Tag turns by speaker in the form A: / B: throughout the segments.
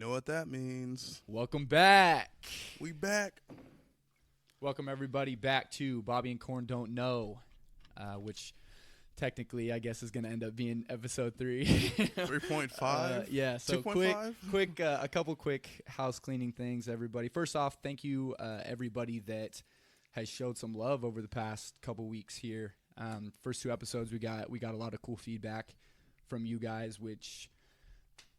A: know what that means.
B: Welcome back.
A: We back.
B: Welcome, everybody, back to Bobby and Corn Don't Know, which technically I guess is going to end up being episode 3.
A: 3.5?
B: Yeah, so
A: 2.5?
B: a couple quick house cleaning things, everybody. First off, thank you, everybody that has showed some love over the past couple weeks here. First 2 episodes, we got a lot of cool feedback from you guys, which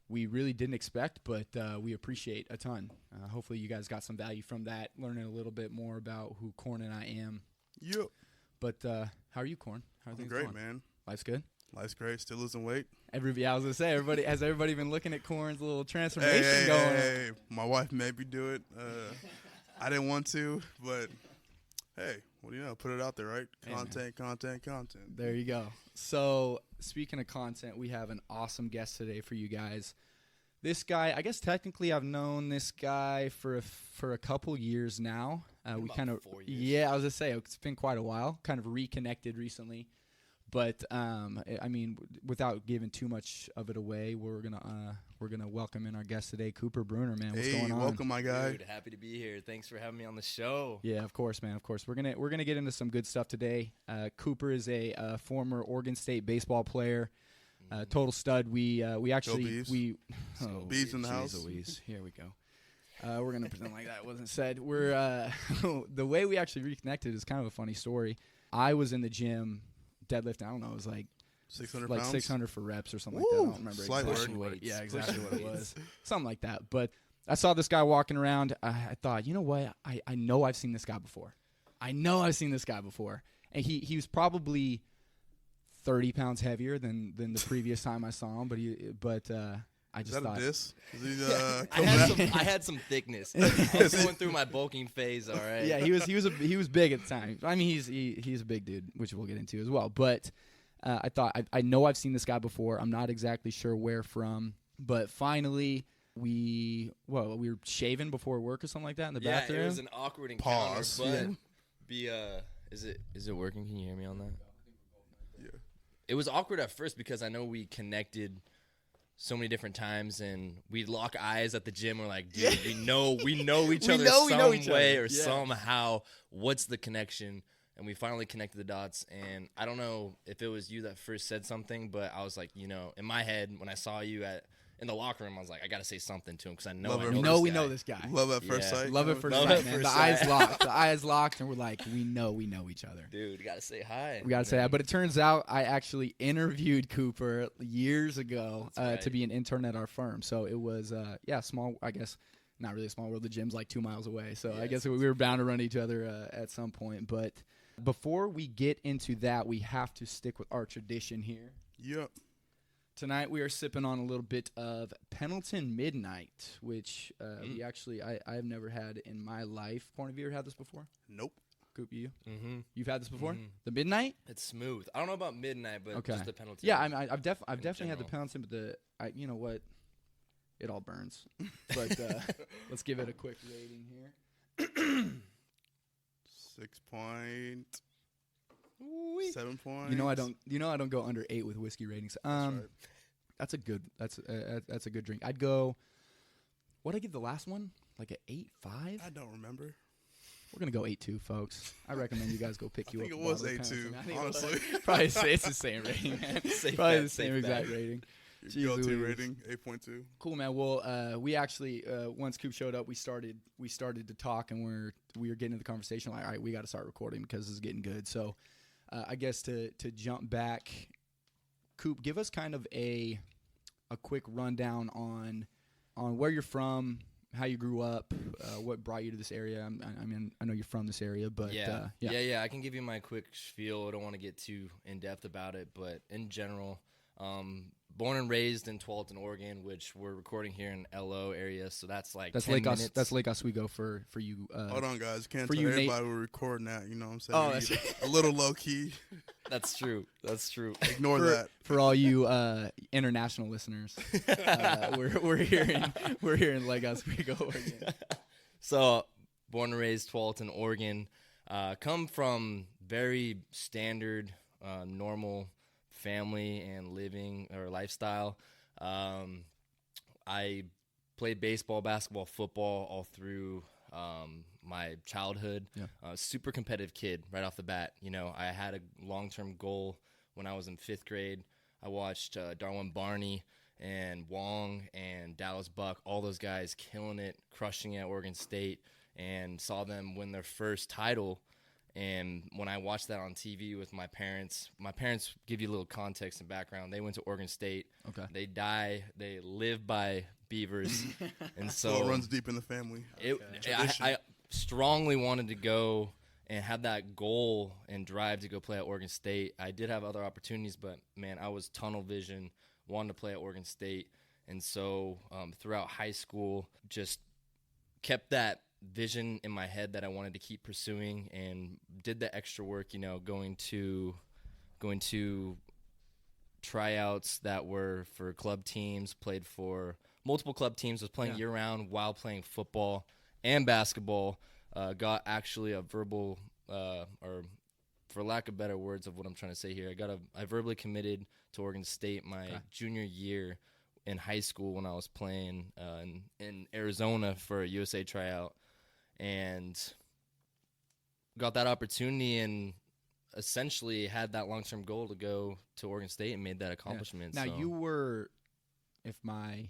B: we really didn't expect, but we appreciate a ton. Hopefully you guys got some value from that, learning a little bit more about who Corn and I am.
A: Yep.
B: But how are you, Corn? How are
A: I'm
B: things
A: great,
B: going?
A: man.
B: Life's good?
A: Life's great. Still losing weight.
B: I was going to say, has everybody been looking at Corn's little transformation going on?
A: Hey, my wife made me do it. I didn't want to, but hey, what do you know? Put it out there, right? Content.
B: There you go. So, speaking of content, we have an awesome guest today for you guys. This guy, I guess technically I've known this guy for a couple years now. We kind of
C: 4 years.
B: Yeah, I was gonna say it's been quite a while. Kind of reconnected recently, but I mean, without giving too much of it away, we're gonna welcome in our guest today, Cooper Brunner. Man, what's going on?
A: Welcome, my guy.
C: Dude, happy to be here. Thanks for having me on the show.
B: Yeah, of course, man. Of course, we're gonna get into some good stuff today. Cooper is a former Oregon State baseball player. Total stud. We actually
A: Bees in the house.
B: Louise. Here we go. We're gonna pretend like that wasn't said. We're the way we actually reconnected is kind of a funny story. I was in the gym deadlifting. I don't know. It was like
A: 600
B: like
A: pounds?
B: 600 for reps or something like that. I don't remember
A: Slight
B: exactly.
A: word.
B: Yeah, exactly what it was. Something like that. But I saw this guy walking around. I thought, you know what? I know I've seen this guy before. And he was probably 30 pounds heavier than the previous time I saw him, but I just thought.
A: Is that a diss?
C: I had some thickness. I was going through my bulking phase. All right.
B: Yeah, he was big at the time. I mean, he's a big dude, which we'll get into as well. But I thought I know I've seen this guy before. I'm not exactly sure where from, but finally we were shaving before work or something like that in the bathroom.
C: Yeah, it was an awkward encounter.
A: Pause.
C: But is it working? Can you hear me on that?
A: Yeah.
C: It was awkward at first because I know we connected so many different times, and we'd lock eyes at the gym. We're like, dude, we know each other some way or somehow. What's the connection? And we finally connected the dots. And I don't know if it was you that first said something, but I was like, in my head when I saw you in the locker room, I was like, I got to say something to him because I know
B: we know this guy.
A: Love at first sight.
B: Love at first sight, man. The eyes locked, and we're like, we know each other.
C: Dude, you got to say hi.
B: We got to say hi. But it turns out I actually interviewed Cooper years ago to be an intern at our firm. So it was, small, I guess, not really a small world. The gym's like 2 miles away. So I guess we were bound to run each other at some point. But before we get into that, we have to stick with our tradition here.
A: Yep.
B: Tonight we are sipping on a little bit of Pendleton Midnight, which I have never had in my life. Corn, have you ever had this before?
A: Nope.
B: Coop, you?
C: Mm-hmm.
B: You've had this before?
C: Mm-hmm.
B: The Midnight?
C: It's smooth. I don't know about Midnight, but just the Pendleton.
B: Yeah, I've definitely had the Pendleton, but you know what? It all burns. But let's give it a quick rating here.
A: 7 points.
B: You know I don't go under 8 with whiskey ratings.
A: That's right.
B: That's a good drink. I'd go. What'd I give the last one? Like an 8.5?
A: I don't remember.
B: We're gonna go 8.2, folks. I recommend you guys go pick you up.
A: I think it was 8.2. Honestly,
B: probably it's the same rating, man. Probably the same exact rating.
A: Your go-to rating 8.2.
B: Cool, man. Well, we actually once Coop showed up, we started to talk, and we were getting into the conversation. Like, all right, we got to start recording because this is getting good. So, I guess to jump back, Coop, give us kind of a quick rundown on where you're from, how you grew up, what brought you to this area. I mean, I know you're from this area, but
C: yeah. I can give you my quick spiel. I don't want to get too in depth about it, but in general, born and raised in Tualatin, Oregon, which we're recording here in LO area, so that's like 10 minutes.
B: That's Lake Oswego for you.
A: Hold on, guys. Can't
B: for
A: tell
B: you,
A: everybody we're recording that. You know what I'm saying?
B: Oh, that's
A: a little low key.
C: That's true.
A: Ignore that.
B: For all you international listeners, we're here in Lake Oswego, Oregon.
C: So, born and raised Tualatin, Oregon. Come from very standard, normal family and living or lifestyle. I played baseball, basketball, football all through my childhood.
B: Yeah.
C: Super competitive kid right off the bat. You know, I had a long-term goal when I was in 5th grade. I watched Darwin Barney and Wong and Dallas Buck, all those guys killing it, crushing it at Oregon State, and saw them win their first title. And when I watched that on TV with my parents give you a little context and background. They went to Oregon State.
B: Okay.
C: They live by Beavers. And so
A: it runs deep in the family.
C: I strongly wanted to go and have that goal and drive to go play at Oregon State. I did have other opportunities, but, man, I was tunnel vision, wanted to play at Oregon State. And so throughout high school, just kept that vision in my head that I wanted to keep pursuing and did the extra work, you know, going to tryouts that were for club teams, played for multiple club teams, was playing year-round while playing football and basketball. Got actually a verbal, or for lack of better words of what I'm trying to say here, I verbally committed to Oregon State my junior year in high school when I was playing in Arizona for a USA tryout, and got that opportunity and essentially had that long-term goal to go to Oregon State and made that accomplishment.
B: Now
C: so.
B: you were, if my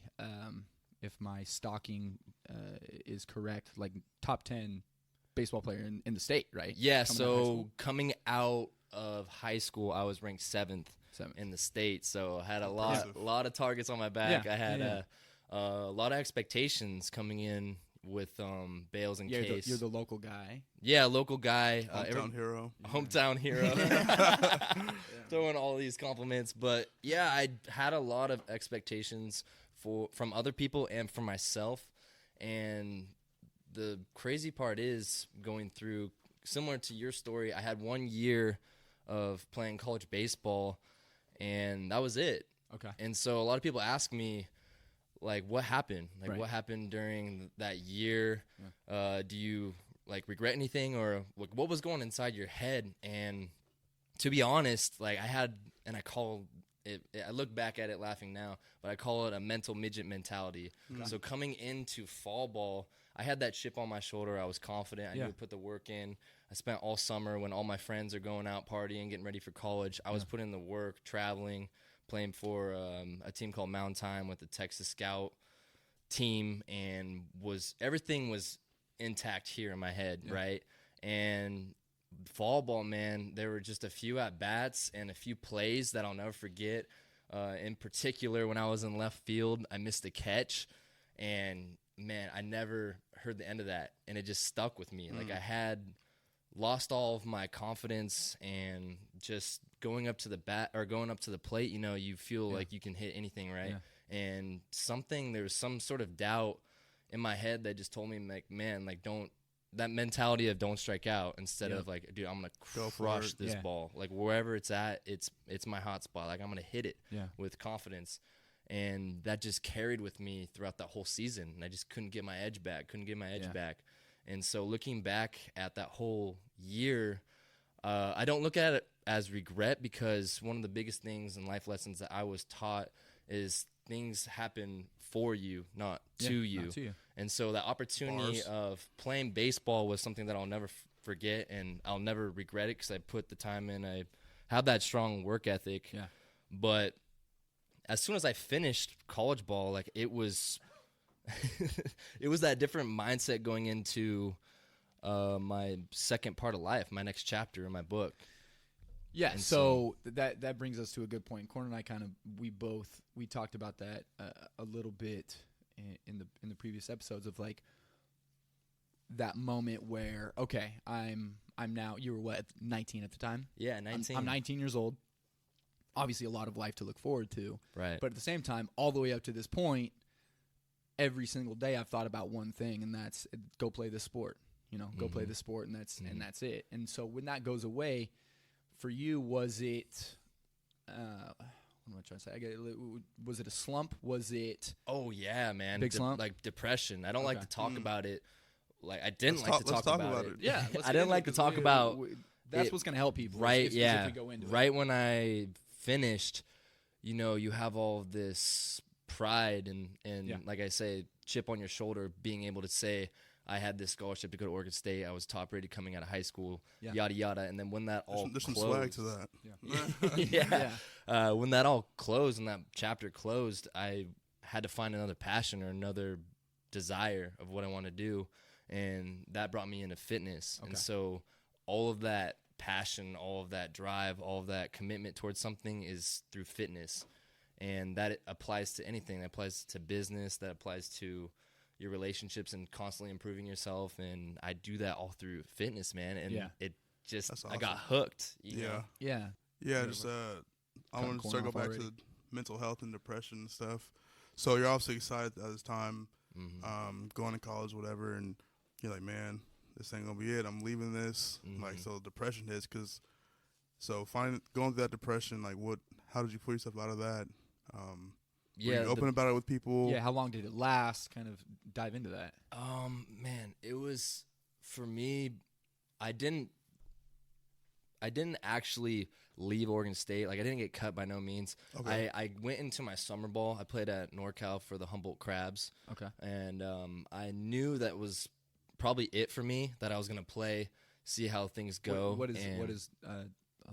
B: stalking is correct, like top 10 baseball player in the state, right?
C: Yeah. Coming out of high school, I was ranked 7th in the state. So I had a lot of targets on my back. I had a lot of expectations coming in with Bales and Case.
B: You're the local guy.
C: Yeah, local guy.
A: Hometown hero.
C: Throwing all these compliments. But, yeah, I had a lot of expectations from other people and from myself. And the crazy part is going through, similar to your story, I had 1 year of playing college baseball, and that was it.
B: Okay.
C: And so a lot of people ask me, like, what happened? Like, what happened during that year? Yeah. Do you, like, regret anything? Or like, what was going inside your head? And to be honest, like, I look back at it laughing now, but I call it a mental midget mentality. Okay. So coming into fall ball, I had that chip on my shoulder. I was confident. I knew to put the work in. I spent all summer when all my friends are going out partying, getting ready for college. I was putting in the work, traveling, playing for a team called Mountain Time with the Texas Scout team, and everything was intact here in my head, right? And fall ball, man, there were just a few at-bats and a few plays that I'll never forget. In particular, when I was in left field, I missed a catch, and, man, I never heard the end of that, and it just stuck with me. Like, I had lost all of my confidence, and just going up to the plate, you know, you feel like you can hit anything, right? Yeah. And there was some sort of doubt in my head that just told me, like, man, like, that mentality of don't strike out, instead of like, dude, I'm going to crush this ball. Like, wherever it's at, it's my hot spot. Like, I'm going to hit it with confidence. And that just carried with me throughout that whole season. And I just couldn't get my edge back. And so looking back at that whole year, I don't look at it as regret, because one of the biggest things in life lessons that I was taught is things happen for you, not to you.
B: Not to you.
C: And so that opportunity of playing baseball was something that I'll never forget, and I'll never regret it, because I put the time in. I have that strong work ethic. Yeah. But as soon as I finished college ball, like, it was it was that different mindset going into my second part of life, my next chapter in my book.
B: Yeah, and so that brings us to a good point. Corn and I we talked about that a little bit in the previous episodes, of like that moment where, okay, I'm now, you were what, 19 at the time?
C: Yeah, 19.
B: I'm 19 years old. Obviously a lot of life to look forward to.
C: Right.
B: But at the same time, all the way up to this point, every single day I've thought about one thing, and that's go play this sport. You know, go play this sport, and that's it. And so when that goes away, for you, was it what am I trying to say? Was it a slump? Was it?
C: Oh yeah, man.
B: Big slump?
C: Like depression. I don't like to talk about it. Like, I didn't
A: Let's talk about it.
B: Yeah,
C: I didn't like to talk about.
B: That's what's going to help people.
C: Right.
B: If we go into
C: right when I finished, you know, you have all this pride and like I say, chip on your shoulder, being able to say, I had this scholarship to go to Oregon State. I was top rated coming out of high school, yada, yada. And then when that all
A: there's
C: closed.
A: some swag to that.
C: Yeah. When that all closed and that chapter closed, I had to find another passion or another desire of what I want to do. And that brought me into fitness. Okay. And so all of that passion, all of that drive, all of that commitment towards something is through fitness. And that applies to anything. That applies to business. That applies to your relationships and constantly improving yourself. And I do that all through fitness, man. And it just, awesome. I got hooked. You know?
B: Yeah.
A: Just, I want to circle back to mental health and depression and stuff. So you're obviously excited at this time, going to college, whatever. And you're like, man, this ain't going to be it. I'm leaving this. Like, so depression hits going through that depression, like how did you pull yourself out of that? Were you open about it with people?
B: Yeah, how long did it last? Kind of dive into that.
C: Man, it was, for me, I didn't actually leave Oregon State. Like, I didn't get cut by no means. Okay. I went into my summer ball. I played at NorCal for the Humboldt Crabs. Okay. And I knew that was probably it for me, that I was going to play, see how things go.
B: What is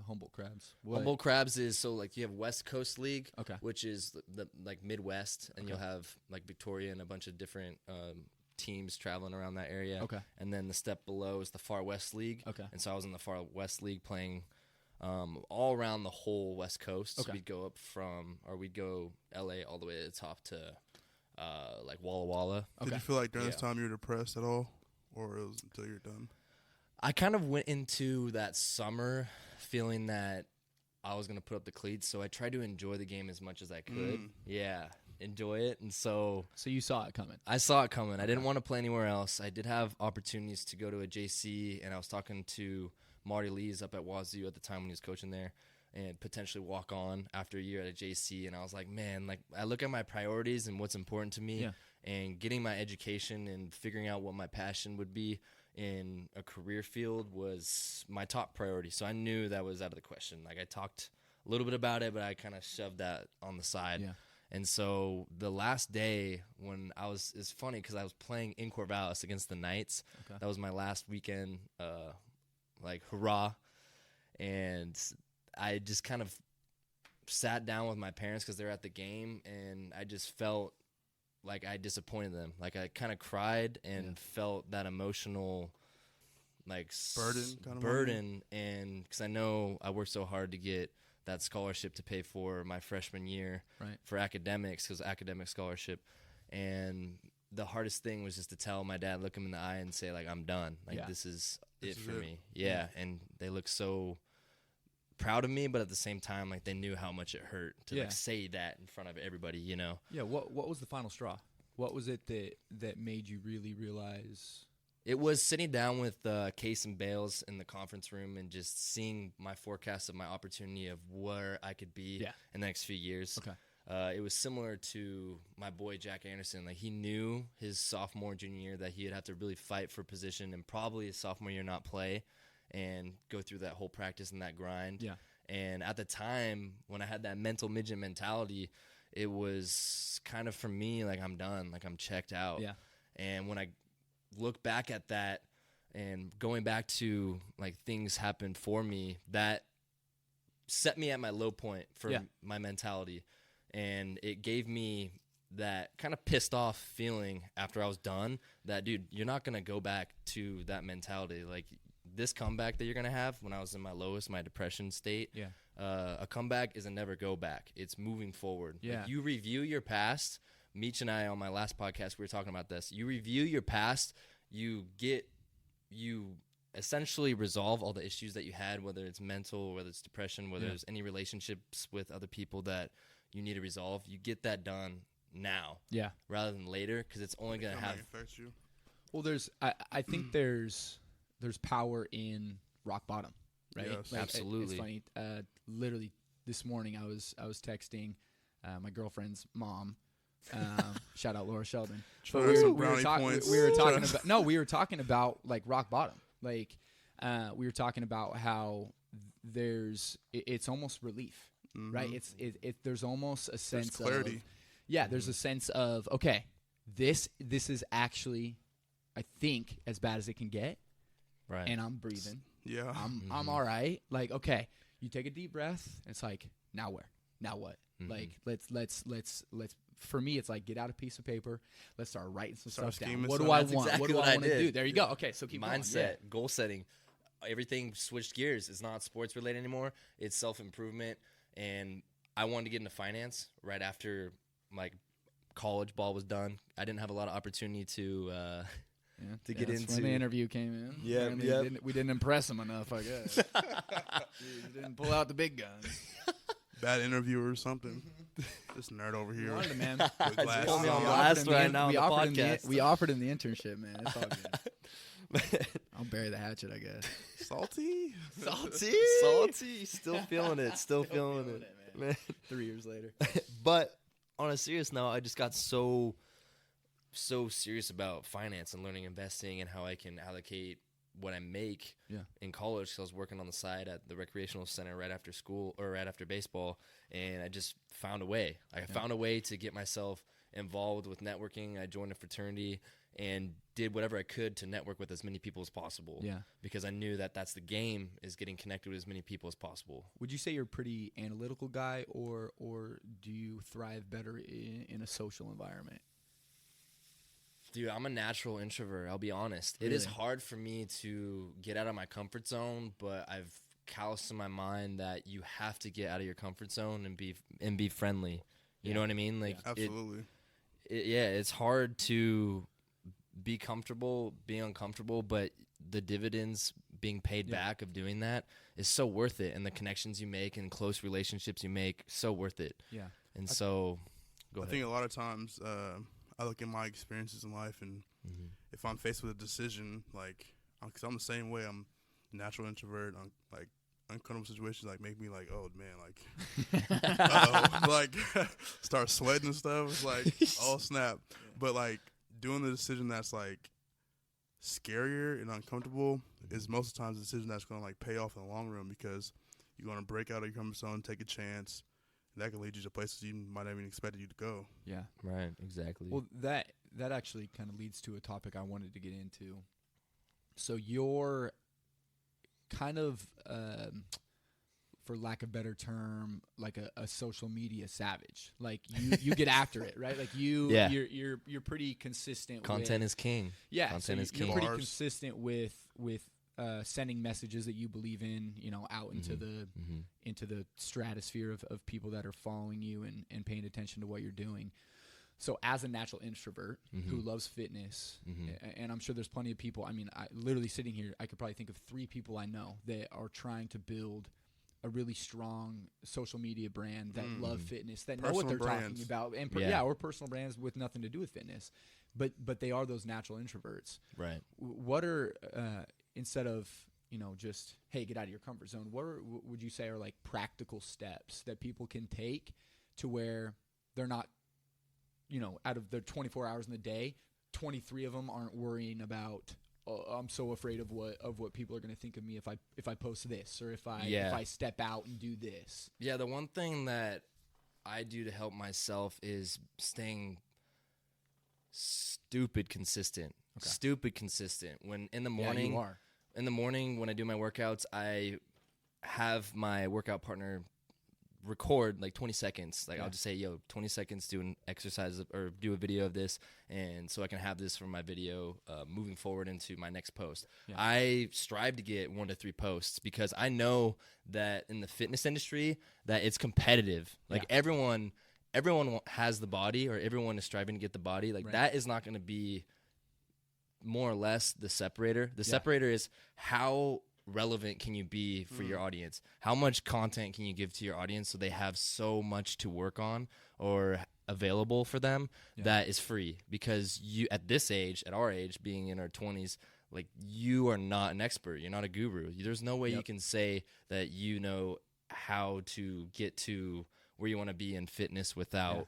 B: Humboldt Crabs?
C: Humboldt Crabs is, so like you have West Coast League, which is the like Midwest, and you'll have like Victoria and a bunch of different teams traveling around that area. Okay. And then the step below is the Far West League. Okay. And so I was in the Far West League playing all around the whole West Coast. Okay. So we'd go LA all the way to the top to like Walla Walla. Okay.
A: Did you feel like during this time you were depressed at all, or it was until you're done?
C: I kind of went into that summer feeling that I was going to put up the cleats, so I tried to enjoy the game as much as I could. Yeah, enjoy it. And so
B: you saw it coming.
C: I saw it coming. I didn't want to play anywhere else. I did have opportunities to go to a JC, and I was talking to Marty Lees up at Wazoo at the time when he was coaching there, and potentially walk on after a year at a JC. And I was like, man, like I look at my priorities and what's important to me, and getting my education and figuring out what my passion would be in a career field was my top priority. So I knew that was out of the question. Like, I talked a little bit about it, but I kind of shoved that on the side. Yeah. And so the last day when it's funny because I was playing in Corvallis against the Knights. Okay. That was my last weekend, like hurrah. And I just kind of sat down with my parents because they're at the game, and I just felt like I disappointed them. Like, I kind of cried and felt that emotional, like, burden. And because I know I worked so hard to get that scholarship to pay for my freshman year for academics, because academic scholarship. And the hardest thing was just to tell my dad, look him in the eye and say, like, I'm done. Like, this is it for me. Yeah. And they look so proud of me, but at the same time, like, they knew how much it hurt to like say that in front of everybody, you know.
B: Yeah. What was the final straw? What was it that made you really realize?
C: It was sitting down with Case and Bales in the conference room and just seeing my forecast of my opportunity of where I could be in the next few years. Okay. It was similar to my boy Jack Anderson. Like, he knew his sophomore, junior year that he would have to really fight for position, and probably his sophomore year not play and go through that whole practice and that grind. Yeah. And at the time, when I had that mental midget mentality, it was kind of, for me, like, I'm done. Like, I'm checked out. Yeah. And when I look back at that and going back to, like, things happened for me, that set me at my low point for my mentality. And it gave me that kind of pissed off feeling after I was done that, dude, you're not going to go back to that mentality. Like, this comeback that you're going to have when I was in my lowest, my depression state, a comeback is a never go back. It's moving forward. Yeah. Like, you review your past. Meech and I, on my last podcast, we were talking about this. You review your past, you essentially resolve all the issues that you had, whether it's mental, whether it's depression, whether there's any relationships with other people that you need to resolve. You get that done now rather than later, because it's only going to have...
A: affect you.
B: Well, I think there's power in rock bottom, right?
C: Yes. Like, absolutely.
B: It's funny. Literally this morning, I was texting my girlfriend's mom. Shout out Laura Sheldon. But we were talking about like rock bottom. Like, we were talking about how it's almost relief, right? There's almost a sense of clarity. Yeah, there's a sense of, okay, this is actually, I think, as bad as it can get.
C: Right.
B: And I'm breathing.
A: Yeah.
B: I'm all right. Like, okay, you take a deep breath. And it's like, now where? Now what? Like, let's. For me, it's like, get out a piece of paper. Let's start writing some stuff down. What do I want?
C: Exactly
B: what do I want to do? There you go. Okay, so keep
C: mindset,
B: going.
C: goal setting. Everything switched gears. It's not sports related anymore. It's self-improvement. And I wanted to get into finance right after like college ball was done. I didn't have a lot of opportunity to get into.
B: When the interview came in.
C: Yeah,
B: we didn't impress him enough, I guess. You didn't pull out the big guns.
A: Bad interviewer or something. This nerd over here.
B: Wanted, man.
C: Put me on blast right now on the podcast.
B: We offered him the internship, man. It's all good. I'll bury the hatchet, I guess.
A: Salty?
C: Still feeling it. Still feeling it,
B: man. 3 years later.
C: But on a serious note, I just got so serious about finance and learning investing and how I can allocate what I make in college. So I was working on the side at the recreational center right after school or right after baseball, and I just found a way. I found a way to get myself involved with networking. I joined a fraternity and did whatever I could to network with as many people as possible. Yeah, because I knew that that's the game, is getting connected with as many people as possible.
B: Would you say you're a pretty analytical guy, or do you thrive better in a social environment?
C: Dude, I'm a natural introvert. I'll be honest.
B: Really?
C: It is hard for me to get out of my comfort zone, but I've calloused in my mind that you have to get out of your comfort zone and be friendly. You know what I mean? Like,
A: absolutely.
C: It's hard to be comfortable, be uncomfortable, but the dividends being paid back of doing that is so worth it, and the connections you make and close relationships you make, so worth it. Yeah. And go ahead.
A: I think a lot of times I look at my experiences in life, and if I'm faced with a decision, like, because I'm the same way, I'm a natural introvert, I'm like, uncomfortable situations like make me like, oh man, like like start sweating and stuff. It's like, oh snap. But like doing the decision that's like scarier and uncomfortable is most of the times the decision that's going to like pay off in the long run, because you're going to break out of your comfort zone, take a chance, and that can lead you to places you might not even expected you to go.
B: Yeah,
C: right, exactly.
B: Well, that actually kind of leads to a topic I wanted to get into. So you're kind of, for lack of a better term, like a social media savage. Like you get after it, right? Like you're pretty consistent.
C: Content is king.
B: Yeah,
C: content is king.
B: You're pretty consistent with sending messages that you believe in, out into the stratosphere of people that are following you and paying attention to what you're doing. So as a natural introvert who loves fitness, and I'm sure there's plenty of people, I mean, literally sitting here, I could probably think of 3 people I know that are trying to build a really strong social media brand that love fitness, that know what they're talking about, and or personal brands with nothing to do with fitness, but they are those natural introverts. Right. What are instead of just, hey, get out of your comfort zone, what would you say are like practical steps that people can take to where they're not, out of their 24 hours in the day, 23 of them aren't worrying about, oh, I'm so afraid of what people are going to think of me if I post this, or if I step out and do this.
C: Yeah, the one thing that I do to help myself is staying stupid consistent. Okay. Stupid consistent. When in the morning,
B: you are.
C: In the morning when I do my workouts, I have my workout partner record like 20 seconds. Like I'll just say, 20 seconds, do an exercise or do a video of this, and so I can have this for my video moving forward into my next post. Yeah. I strive to get 1 to 3 posts because I know that in the fitness industry that it's competitive. Like everyone has the body, or everyone is striving to get the body. Like that is not going to be more or less the separator. The separator is how relevant can you be for your audience? How much content can you give to your audience so they have so much to work on or available for them that is free? Because you, at this age, at our age, being in our 20s, like, you are not an expert. You're not a guru. There's no way you can say that you know how to get to where you want to be in fitness without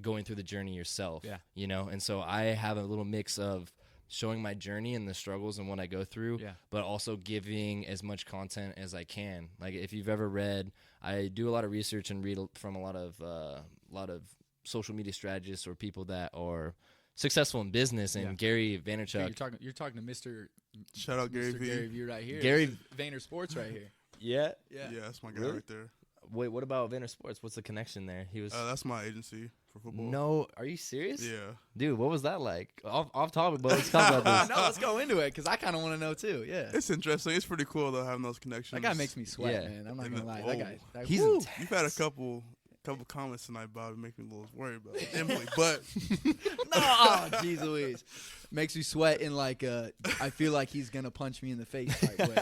C: going through the journey yourself. And so I have a little mix of showing my journey and the struggles and what I go through, but also giving as much content as I can. Like, if you've ever read, I do a lot of research and read from a lot of social media strategists or people that are successful in business, and Gary Vaynerchuk.
B: Hey, you're talking to Mr.
A: Shout out Gary V.
B: Gary V right here.
C: Gary
B: Vayner Sports right here.
C: Yeah,
A: that's my guy right there.
C: Wait, what about Brunner Sports? What's the connection there? He was.
A: That's my agency for football.
C: No, are you serious?
A: Yeah,
C: dude, what was that like? Off topic, but let's talk about this.
B: No, let's go into it because I kind of want to know too. Yeah,
A: it's interesting. It's pretty cool though having those connections.
B: That guy makes me sweat, man. I'm not gonna lie. That guy,
C: he's
B: intense.
A: You've had a couple comments tonight, Bobby, make me a little worried about Emily, but
B: no, jeez Louise, makes me sweat in like I feel like he's gonna punch me in the face type way.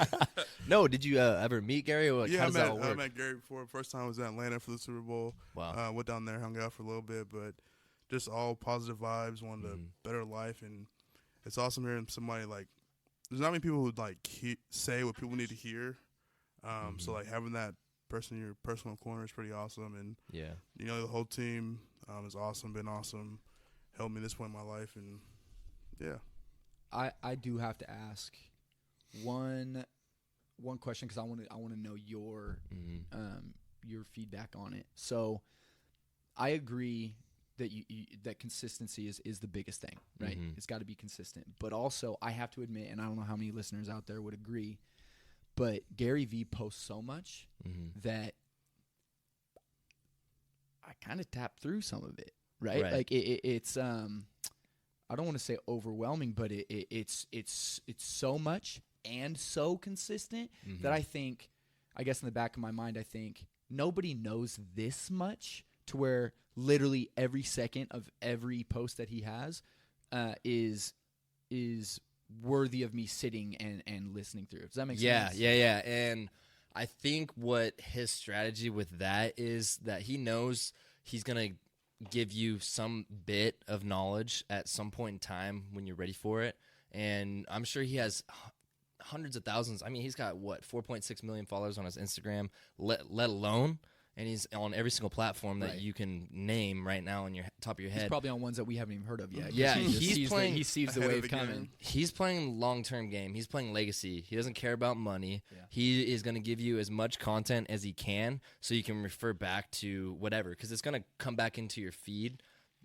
C: No, did you ever meet Gary? Or like,
A: yeah,
C: how does that all work?
A: I met Gary before. First time I was in Atlanta for the Super Bowl.
C: Wow.
A: Went down there, hung out for a little bit, but just all positive vibes, wanted a better life, and it's awesome hearing somebody like. There's not many people who like say what people need to hear. So like having that person in your personal corner is pretty awesome, and you know the whole team is awesome, been awesome, helped me this point in my life, and
B: I do have to ask one question because I want to know your feedback on it. So I agree that that consistency is the biggest thing, right? It's got to be consistent, but also I have to admit, and I don't know how many listeners out there would agree, but Gary V posts so much that I kind of tap through some of it, right? Like it's I don't want to say overwhelming, but it's so much and so consistent that I guess in the back of my mind I think nobody knows this much to where literally every second of every post that he has is worthy of me sitting and listening through. Does that make sense?
C: Yeah. And I think what his strategy with that is that he knows he's going to give you some bit of knowledge at some point in time when you're ready for it. And I'm sure he has hundreds of thousands. I mean, he's got, 4.6 million followers on his Instagram, let alone. And he's on every single platform that you can name right now on your top of your head.
B: He's probably on ones that we haven't even heard of yet.
C: Yeah,
B: he sees the wave coming.
C: He's playing long-term game. He's playing legacy. He doesn't care about money. Yeah. He is going to give you as much content as he can so you can refer back to whatever, because it's going to come back into your feed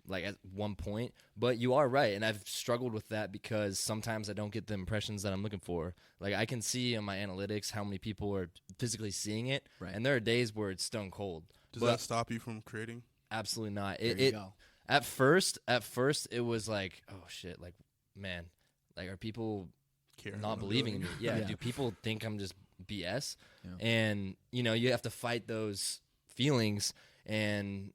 C: like at one point. But you are right, and I've struggled with that because sometimes I don't get the impressions that I'm looking for. Like I can see on my analytics how many people are physically seeing it, and there are days where it's stone cold.
A: Does that stop you from creating?
C: Absolutely not.
B: There you go.
C: At first it was like, oh shit, like man, like are people not believing in me? Yeah, do people think I'm just BS? Yeah. And you know, you have to fight those feelings and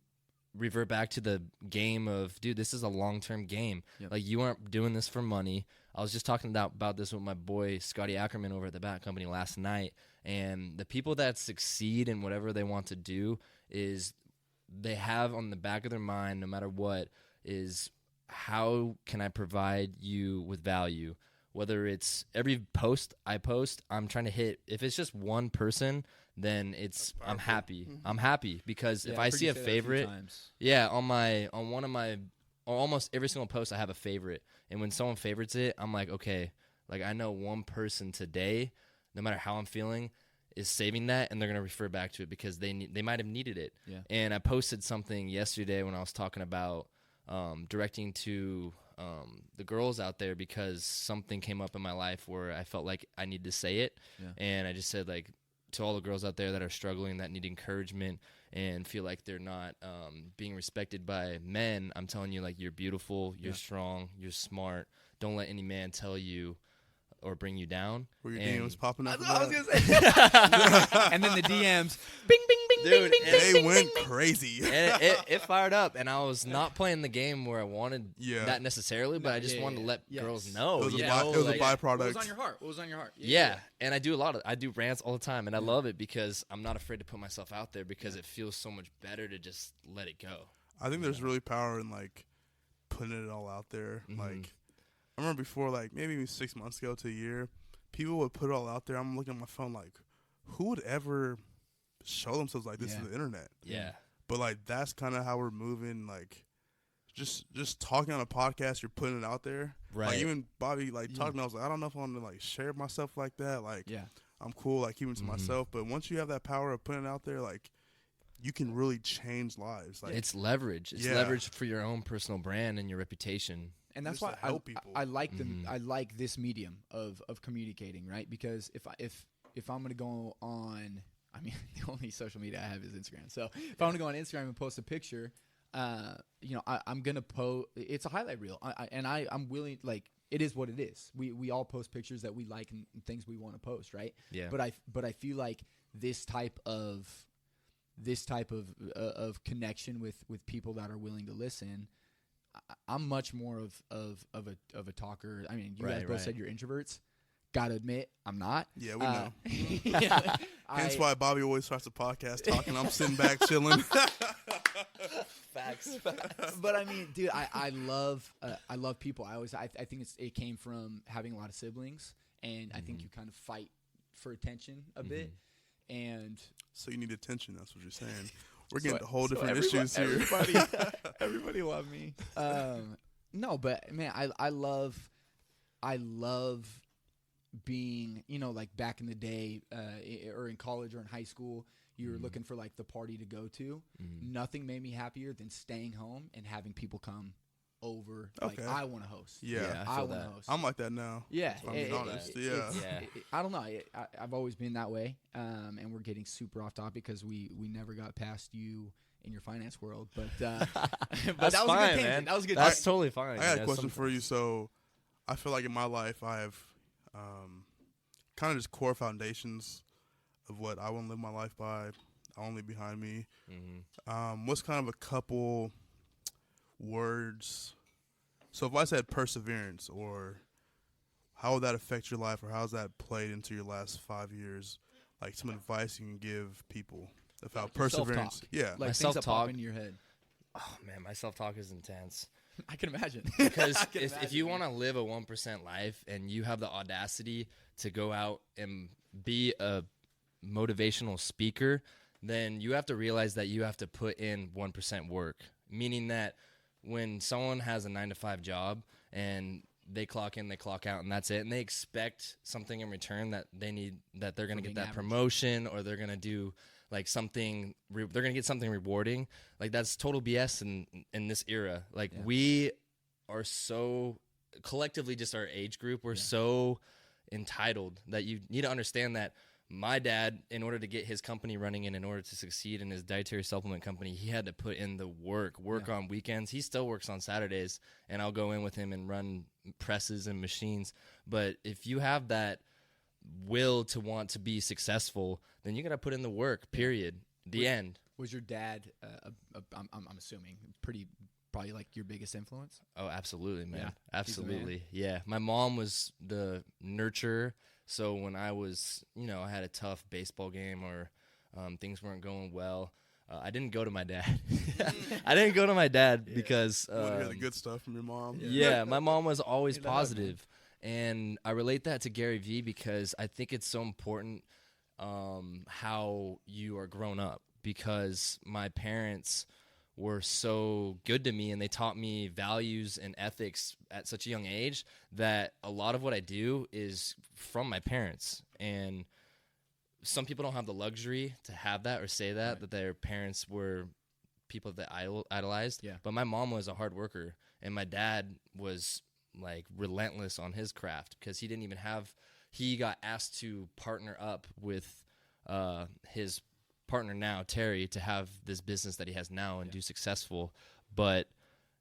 C: revert back to the game of, dude, this is a long-term game. Yep. Like, you aren't doing this for money. I was just talking about this with my boy Scotty Ackerman over at the Bat Company last night, and the people that succeed in whatever they want to do is they have on the back of their mind, no matter what, is how can I provide you with value? Whether it's every post I post, I'm trying to hit, if it's just one person, then I'm happy. I'm happy because if I see a favorite, on one of my, or almost every single post I have a favorite, and when someone favorites it, I'm like, okay, like I know one person today, no matter how I'm feeling, is saving that, and they're gonna refer back to it because they might have needed it. Yeah. And I posted something yesterday when I was talking about directing to the girls out there because something came up in my life where I felt like I needed to say it, and I just said like, to all the girls out there that are struggling, that need encouragement and feel like they're not being respected by men, I'm telling you, like, you're beautiful, you're strong, you're smart. Don't let any man tell you or bring you down.
A: Were your DMs popping up?
B: I was going to say. And then the DMs, bing, bing, bing,
C: dude,
B: bing, bing,
A: they
B: bing,
A: went
B: bing,
A: crazy.
C: And it fired up, and I was not playing the game where I wanted that necessarily, but I just wanted to let girls know.
A: It was a byproduct.
B: What was on your heart? What was on your heart?
C: Yeah, and I do rants all the time, and I love it because I'm not afraid to put myself out there because it feels so much better to just let it go.
A: I think there's really power in, like, putting it all out there. Like, I remember before, like, maybe 6 months ago to a year, people would put it all out there. I'm looking at my phone like, who would ever show themselves like this on the internet?
C: Yeah.
A: But, like, that's kind of how we're moving. Like, just talking on a podcast, you're putting it out there.
C: Right.
A: Like, even Bobby, like, talking, I was like, I don't know if I want to, like, share myself like that. Like, I'm cool, like, keeping it to myself. But once you have that power of putting it out there, like, you can really change lives. Like,
C: it's leverage. It's leverage for your own personal brand and your reputation.
B: And that's why I like I like this medium of communicating, right? Because if I'm gonna go on, I mean, the only social media I have is Instagram. So if I'm gonna go on Instagram and post a picture, I'm gonna post. It's a highlight reel, I'm willing. Like, it is what it is. We all post pictures that we like and things we want to post, right?
C: Yeah.
B: But I feel like this type of connection with people that are willing to listen. I'm much more of a talker. I mean, you guys both said you're introverts. Gotta admit, I'm not.
A: Yeah, we know. Hence why Bobby always starts a podcast talking. I'm sitting back chilling.
C: Facts.
B: But I mean, dude, I love people. I think it came from having a lot of siblings, and I think you kind of fight for attention a bit. And
A: so you need attention. That's what you're saying. We're getting to whole different issues here.
B: Everybody love me. No, but man, I love being, like back in the day, or in college or in high school, you were looking for like the party to go to. Nothing made me happier than staying home and having people come over.
A: Okay.
B: Like, I want to host.
A: Yeah,
B: I want to host.
A: I'm like that now.
B: Yeah,
A: if I'm being honest.
B: I don't know. I've always been that way. And we're getting super off topic because we never got past you in your finance world. But
C: that's
B: that was
C: fine,
B: a good tangent.
C: man.
B: That was a good.
C: That's totally fine.
A: I got a question for you. So, I feel like in my life I have kind of just core foundations of what I want to live my life by. Only behind me. What's kind of a couple words? So if I said perseverance, or how would that affect your life, or how's that played into your last 5 years? Like some advice you can give people about perseverance.
B: Self-talk.
A: Yeah,
B: Like
C: my
B: things that
C: self-talk
B: pop in your head.
C: Oh man, my self-talk is intense.
B: I can imagine.
C: Because if you want to live a 1% life and you have the audacity to go out and be a motivational speaker, then you have to realize that you have to put in 1% work. Meaning that when someone has a 9-to-5 job and they clock in, they clock out, and that's it, and they expect something in return that they need, that they're going to get that promotion, or they're going to do like something, they're going to get something rewarding. Like, that's total BS in this era. Like, we are so collectively, just our age group, we're so entitled that you need to understand that my dad, in order to get his company running and in order to succeed in his dietary supplement company, he had to put in the work on weekends. He still works on Saturdays, and I'll go in with him and run presses and machines. But if you have that will to want to be successful, then you got to put in the work, period. The end.
B: Was your dad, I'm assuming, probably like your biggest influence?
C: Oh, absolutely, man.
B: Yeah.
C: Absolutely. Yeah. My mom was the nurturer. So when I was, I had a tough baseball game, or things weren't going well, I didn't go to my dad. I didn't go to my dad because
A: you want to hear the good stuff from your mom.
C: Yeah, my mom was always positive. And I relate that to Gary Vee because I think it's so important how you are grown up, because my parents were so good to me, and they taught me values and ethics at such a young age that a lot of what I do is from my parents. And some people don't have the luxury to have that or say that their parents were people that idolized.
B: Yeah.
C: But my mom was a hard worker, and my dad was like relentless on his craft, because he got asked to partner up with his partner now, Terry, to have this business that he has now and do successful. But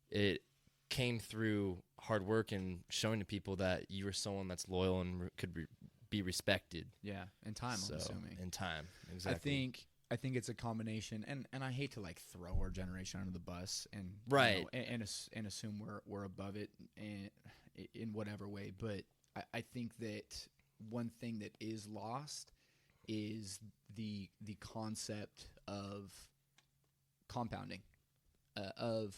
C: it came through hard work and showing to people that you are someone that's loyal and could be respected.
B: Yeah, and time, I'm assuming.
C: And time, exactly.
B: I think it's a combination, and I hate to like throw our generation under the bus and and assume we're above it in whatever way. But I think that one thing that is lost is the concept of compounding, of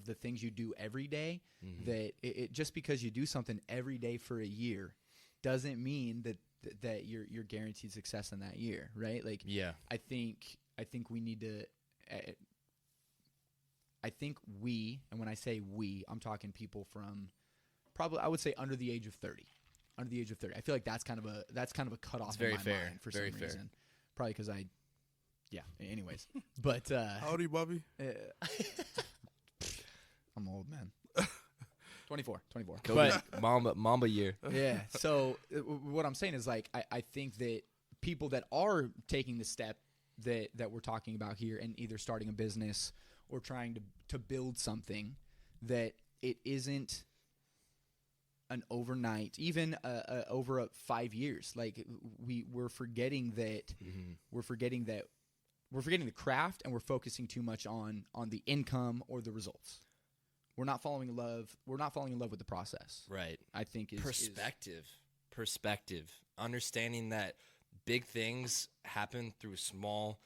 B: the things you do every day. That it just because you do something every day for a year doesn't mean that you're guaranteed success in that year, right? Like, I think we need to. I think we, and when I say we, I'm talking people from probably, I would say, under the age of 30. Under the age of 30, I feel like that's kind of a cutoff.
C: It's very
B: in my
C: fair.
B: mind for
C: very
B: some
C: fair.
B: reason. Probably because I Yeah. Anyways, but
A: how old are you, Bobby?
B: I'm old, man. 24.
C: Kobe, Mamba year.
B: Yeah. So what I'm saying is, like, I think that people that are taking the step that we're talking about here and either starting a business or trying to build something, that it isn't an overnight, even over 5 years. Like we're forgetting that we're forgetting the craft, and we're focusing too much on the income or the results. We're not falling in love with the process.
C: Right.
B: I think is
C: perspective, understanding that big things happen through small.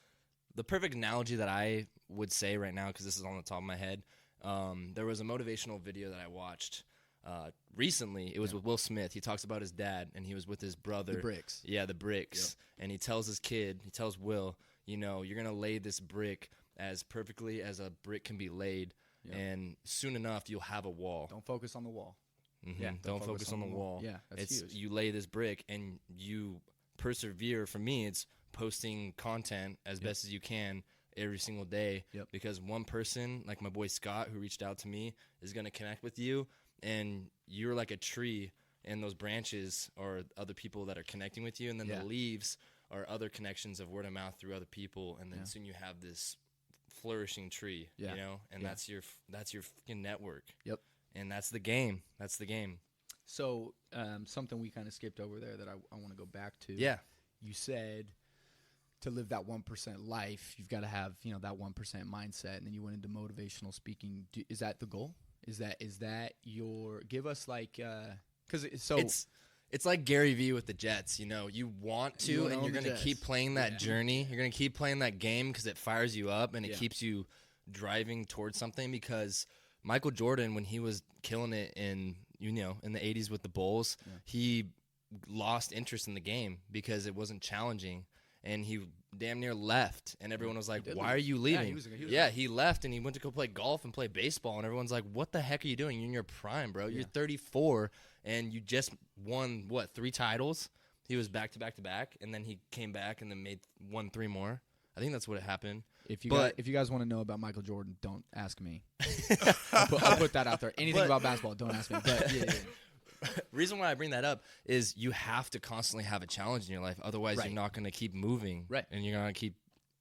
C: The perfect analogy that I would say right now, because this is on the top of my head, there was a motivational video that I watched recently. It was with Will Smith. He talks about his dad, and he was with his brother.
B: The bricks.
C: Yeah, the bricks. Yep. And he tells Will, you're going to lay this brick as perfectly as a brick can be laid, and soon enough you'll have a wall.
B: Don't focus on the wall.
C: Mm-hmm. Yeah, don't focus on the wall.
B: Yeah, that's huge.
C: You lay this brick, and you persevere. For me, it's posting content as best as you can every single day, because one person, like my boy Scott, who reached out to me, is going to connect with you, and you're like a tree, and those branches are other people that are connecting with you, and then the leaves are other connections of word of mouth through other people, and then soon you have this flourishing tree, and that's your fucking network. Yep. And that's the game.
B: So something we kind of skipped over there that I want to go back to.
C: Yeah.
B: You said to live that 1% life, you've got to have, that 1% mindset, and then you went into motivational speaking. Is that the goal? Is that your, give us like, it's
C: like Gary Vee with the Jets. You want to, and you're going to keep playing that journey. You're going to keep playing that game because it fires you up and it keeps you driving towards something. Because Michael Jordan, when he was killing it in the 80s with the Bulls, he lost interest in the game because it wasn't challenging, and he damn near left, and everyone was like, why are you leaving? He left, and he went to go play golf and play baseball, and everyone's like, what the heck are you doing? You're in your prime, bro. You're 34, and you just won, 3 titles? He was back to back to back, and then he came back and then won 3 more. I think that's what happened.
B: If you guys want to know about Michael Jordan, don't ask me. I'll put that out there. Anything about basketball, don't ask me. But
C: reason why I bring that up is you have to constantly have a challenge in your life. Otherwise, you're not going to keep moving.
B: Right.
C: And you're going to keep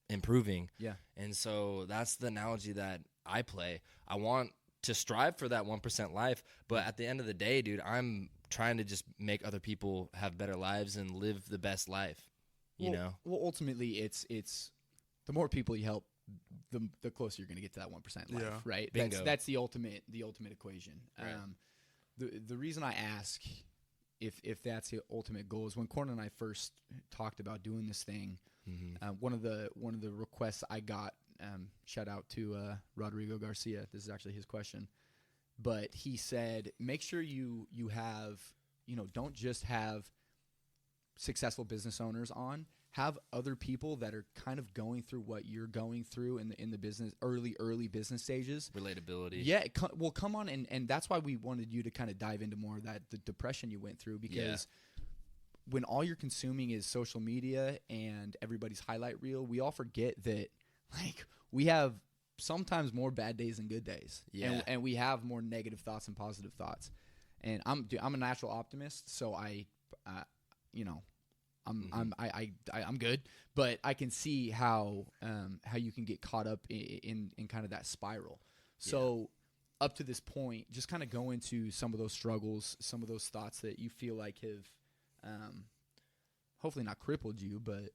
C: improving.
B: Yeah.
C: And so that's the analogy that I play. I want to strive for that 1% life. But at the end of the day, dude, I'm trying to just make other people have better lives and live the best life. Well,
B: ultimately, it's the more people you help, the closer you're going to get to that 1% life, right?
C: Bingo.
B: That's the ultimate equation.
C: Right.
B: The reason I ask if that's the ultimate goal is when Corn and I first talked about doing this thing, one of the requests I got, shout out to Rodrigo Garcia, this is actually his question, but he said, make sure you have, don't just have successful business owners on, have other people that are kind of going through what you're going through in the business, early business stages.
C: Relatability.
B: Yeah, come on, and that's why we wanted you to kind of dive into more of that, the depression you went through, because when all you're consuming is social media and everybody's highlight reel, we all forget that, like, we have sometimes more bad days than good days.
C: Yeah.
B: And we have more negative thoughts and positive thoughts. And I'm a natural optimist, so I'm good, but I can see how you can get caught up in kind of that spiral. So up to this point, just kind of go into some of those struggles, some of those thoughts that you feel like have hopefully not crippled you, but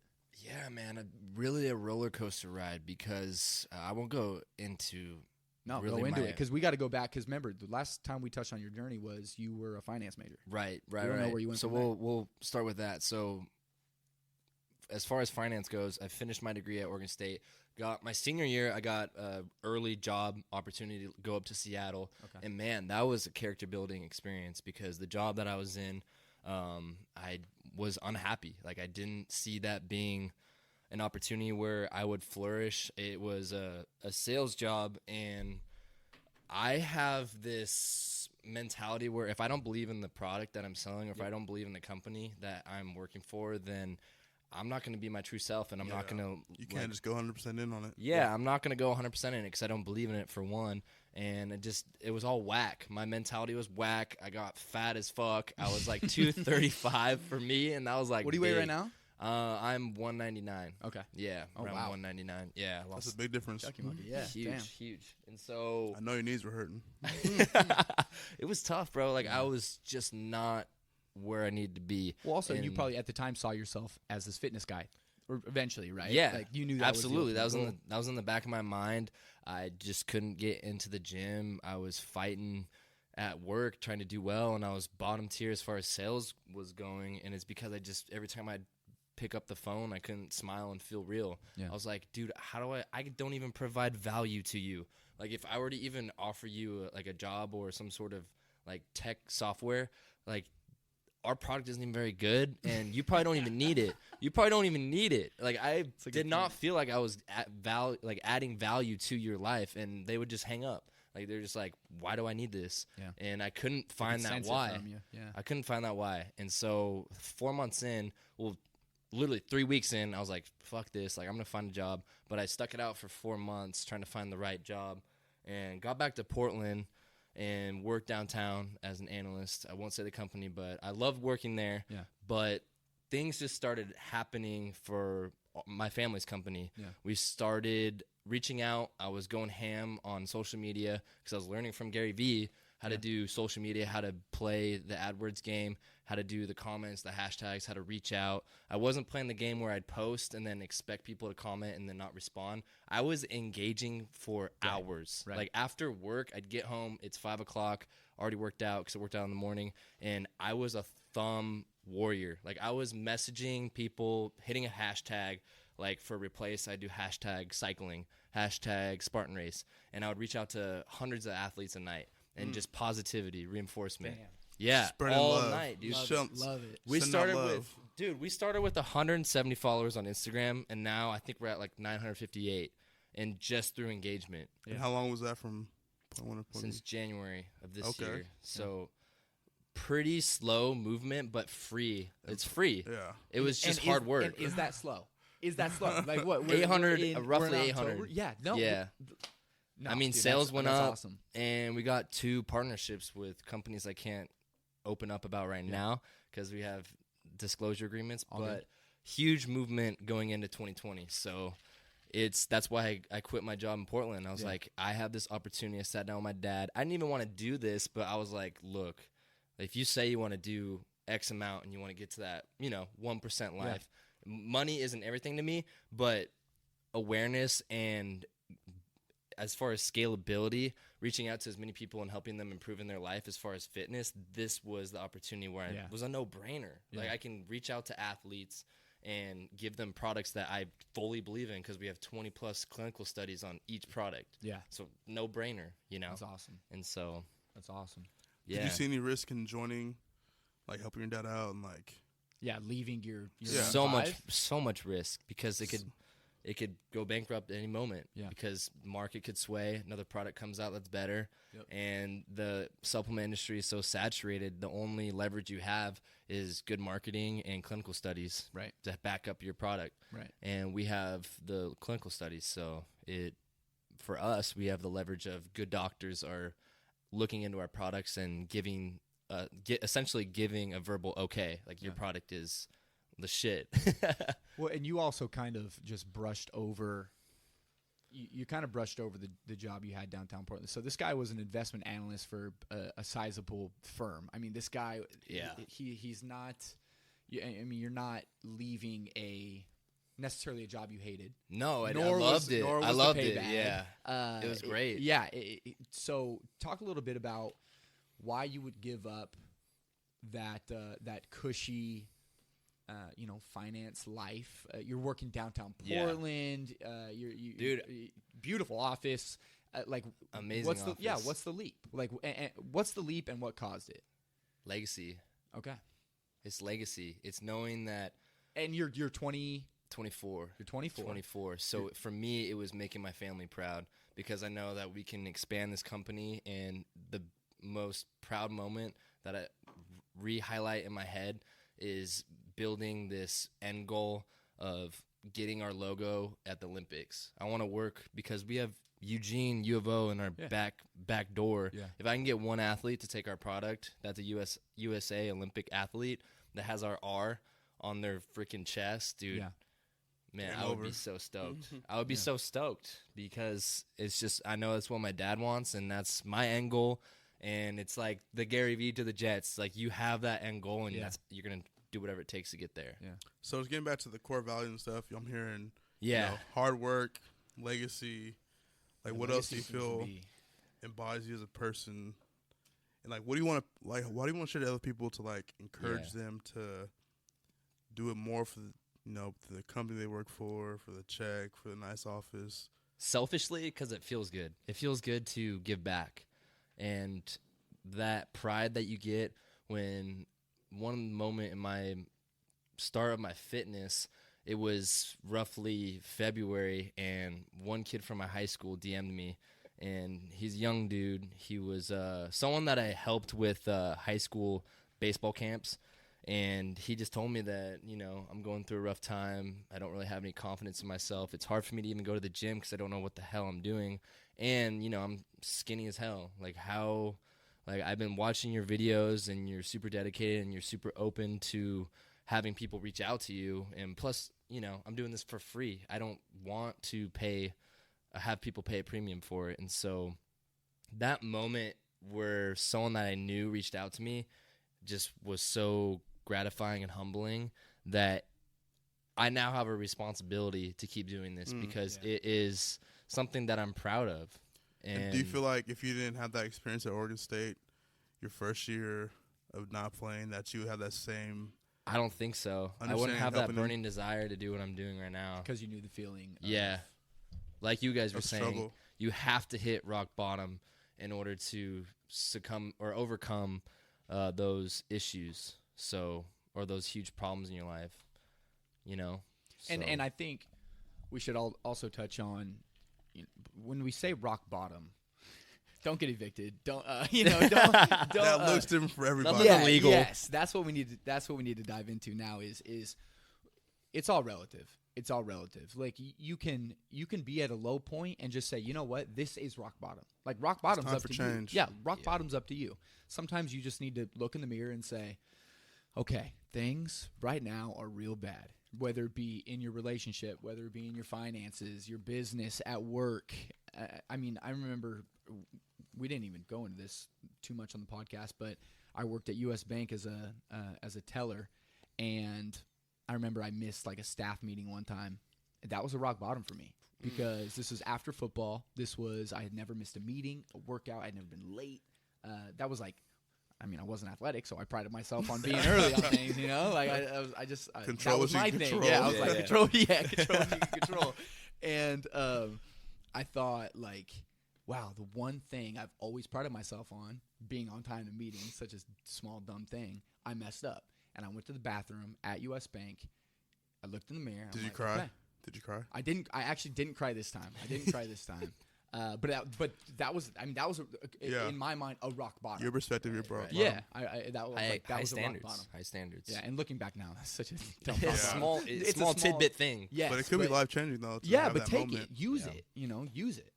C: yeah, man, really a roller coaster ride, because I won't go into
B: go into it, because we got to go back, because remember the last time we touched on your journey was you were a finance major.
C: Right.
B: We don't know where you went.
C: So we'll start with that. So as far as finance goes, I finished my degree at Oregon State. Got my senior year, I got an early job opportunity to go up to Seattle. Okay. And man, that was a character building experience, because the job that I was in, I was unhappy. Like, I didn't see that being an opportunity where I would flourish. It was a sales job, and I have this mentality where if I don't believe in the product that I'm selling, or if I don't believe in the company that I'm working for, then I'm not going to be my true self, and I'm not going to.
A: You can't just go 100% in on it.
C: Yeah, I'm not going to go 100% in it because I don't believe in it, for one. And it was all whack. My mentality was whack. I got fat as fuck. I was like 235 for me, and that was like.
B: What do you weigh right now?
C: I'm 199.
B: Okay.
C: Yeah,
B: oh,
C: around
B: wow.
C: 199. Yeah,
A: that's a big difference.
B: Chucky monkey. Yeah,
C: huge. And so
A: I know your knees were hurting.
C: it was tough, bro. Like I was just not where I needed to be.
B: Well, also you probably at the time saw yourself as this fitness guy, or eventually, right?
C: Yeah,
B: like you knew that
C: absolutely. That was in the back of my mind. I just couldn't get into the gym. I was fighting at work, trying to do well, and I was bottom tier as far as sales was going. And it's because every time I'd pick up the phone, I couldn't smile and feel real. Yeah. I was like, dude, how do I don't even provide value to you. Like if I were to even offer you a job or some sort of like tech software, like our product isn't even very good, and you probably don't even need it. You probably don't even need it. Like I did not feel like I was adding value to your life, and they would just hang up. Like they're just like, why do I need this? Yeah. And I couldn't find that why.
B: Yeah.
C: I couldn't find that why. And so 4 months in, literally 3 weeks in, I was like, fuck this. Like I'm gonna find a job. But I stuck it out for 4 months trying to find the right job, and got back to Portland and worked downtown as an analyst. I won't say the company, but I loved working there. Yeah. But things just started happening for my family's company. Yeah. We started reaching out. I was going ham on social media because I was learning from Gary Vee how to do social media, how to play the AdWords game, how to do the comments, the hashtags, how to reach out. I wasn't playing the game where I'd post and then expect people to comment and then not respond. I was engaging for hours. Right. Like after work, I'd get home. It's 5 o'clock, already worked out because I worked out in the morning. And I was a thumb warrior. Like I was messaging people, hitting a hashtag. Like for replace, I do hashtag cycling, hashtag Spartan race. And I would reach out to hundreds of athletes a night. And just positivity, reinforcement. Damn. Yeah,
A: spreading
C: all
A: love.
C: Night, dude.
B: Love it.
C: We started with 170 followers on Instagram, and now I think we're at like 958, and just through engagement.
A: Yeah. And how long was that from point 1 to point?
C: Since January of this year. So pretty slow movement, but free. It's free. Yeah. It was just hard work.
B: And is that slow? Is that slow? Like what?
C: 800, roughly 800.
B: Yeah. No.
C: Yeah.
B: No,
C: I mean, sales went up, awesome. And we got 2 partnerships with companies I can't open up about right now because we have disclosure agreements, but huge movement going into 2020. So that's why I quit my job in Portland. I was like, I have this opportunity. I sat down with my dad. I didn't even want to do this, but I was like, look, if you say you want to do X amount and you want to get to that, 1% life, money isn't everything to me, but awareness and as far as scalability, reaching out to as many people and helping them improve in their life as far as fitness, this was the opportunity where it was a no-brainer. Yeah. Like I can reach out to athletes and give them products that I fully believe in because we have 20-plus clinical studies on each product. Yeah. So no-brainer,
B: That's awesome.
C: And so.
B: That's awesome.
A: Yeah. Did you see any risk in joining, like helping your dad out and like.
B: Yeah, leaving your
C: so much risk because it could go bankrupt at any moment because the market could sway. Another product comes out that's better. Yep. And the supplement industry is so saturated, the only leverage you have is good marketing and clinical studies to back up your product. Right. And we have the clinical studies. So for us, we have the leverage of good doctors are looking into our products and essentially giving a verbal okay, like your product is the shit.
B: Well, and you also kind of just brushed over. You kind of brushed over the job you had downtown Portland. So this guy was an investment analyst for a sizable firm. I mean, this guy, he's not. I mean, you're not leaving necessarily a job you hated.
C: No, I loved it. I loved it. Bad. Yeah, it was great.
B: So talk a little bit about why you would give up that cushy. Finance life. You're working downtown Portland. Dude, beautiful office.
C: Amazing.
B: What's
C: office.
B: What's the leap? Like, what's the leap and what caused it?
C: Legacy.
B: Okay.
C: It's legacy. It's knowing that.
B: And you're 20.
C: 24.
B: You're 24.
C: 24. So for me, it was making my family proud because I know that we can expand this company, and the most proud moment that I re-highlight in my head is building this end goal of getting our logo at the Olympics. I want to work because we have Eugene, U of O in our back door.
B: Yeah.
C: If I can get one athlete to take our product, that's a USA Olympic athlete that has our R on their freaking chest, dude.
B: Yeah.
C: Man,
A: Game
C: I would
A: over.
C: be so stoked. I would be so stoked because it's just, I know that's what my dad wants, and that's my end goal. And it's like the Gary Vee to the Jets. Like, you have that end goal, and you're going to do whatever it takes to get there.
B: Yeah.
A: So it's getting back to the core values and stuff. I'm hearing,
C: Yeah.
A: hard work, legacy. Like, what else do you feel
B: Legacy
A: embodies you as a person? And like, what do you want to like? Why do you want to share to other people to like encourage them to do it more for the company they work for the check, for the nice office?
C: Selfishly, because it feels good. It feels good to give back. And that pride that you get when one moment in my start of my fitness, it was roughly February, and one kid from my high school DM'd me, and he's a young dude. He was someone that I helped with high school baseball camps. And he just told me that, I'm going through a rough time. I don't really have any confidence in myself. It's hard for me to even go to the gym because I don't know what the hell I'm doing. And, I'm skinny as hell. I've been watching your videos, and you're super dedicated, and you're super open to having people reach out to you. And plus, I'm doing this for free. I don't want to have people pay a premium for it. And so that moment where someone that I knew reached out to me just was so gratifying and humbling that I now have a responsibility to keep doing this because it is something that I'm proud of.
A: And do you feel like if you didn't have that experience at Oregon State, your first year of not playing, that you would have that same?
C: I don't think so. I wouldn't have that burning desire to do what I'm doing right now.
B: because you knew the feeling.
C: Yeah. Like you guys were saying,
A: struggle.
C: you have to hit rock bottom in order to succumb or overcome those issues, or those huge problems in your life, So.
B: And I think we should also touch on, when we say rock bottom, don't get evicted. Don't don't.
A: That looks different for everybody.
C: Nothing illegal.
B: Yes, that's what we need. That's what we need to dive into now. Is it's all relative. It's all relative. Like you can be at a low point and just say, you know what, this is rock bottom. Like rock bottom's
A: time
B: up
A: for
B: to
A: change.
B: you. Yeah, rock bottom's up to you. Sometimes you just need to look in the mirror and say, okay, things right now are real bad. Whether it be in your relationship, whether it be in your finances, your business, at work. I remember we didn't even go into this too much on the podcast, but I worked at U.S. Bank as a teller, and I remember I missed like a staff meeting one time. That was a rock bottom for me because this was after football. I had never missed a meeting, a workout. I had never been late. That was like, I wasn't athletic, so I prided myself on being early on things, Like
A: Control
B: that was my thing.
A: control.
B: Yeah, I was like, control, control. And I thought, like, wow, the one thing I've always prided myself on, being on time to meetings, such a small, dumb thing, I messed up. And I went to the bathroom at U.S. Bank. I looked in the mirror.
A: Did you cry?
B: Okay.
A: Did you cry?
B: I didn't. I actually didn't cry this time. But that was. In my mind a rock bottom.
A: Your perspective, your rock bottom.
B: Yeah, that was like, that
C: high
B: was
C: standards.
B: a rock bottom.
C: High standards.
B: Yeah, and looking back now, that's such a dumb
C: It's
B: rock
C: a
B: bottom.
C: it's
B: a
C: small tidbit thing.
B: Yes,
A: But it could be life changing though.
B: Yeah,
A: have
B: but
A: that
B: take
A: moment.
B: it, use it. Use it.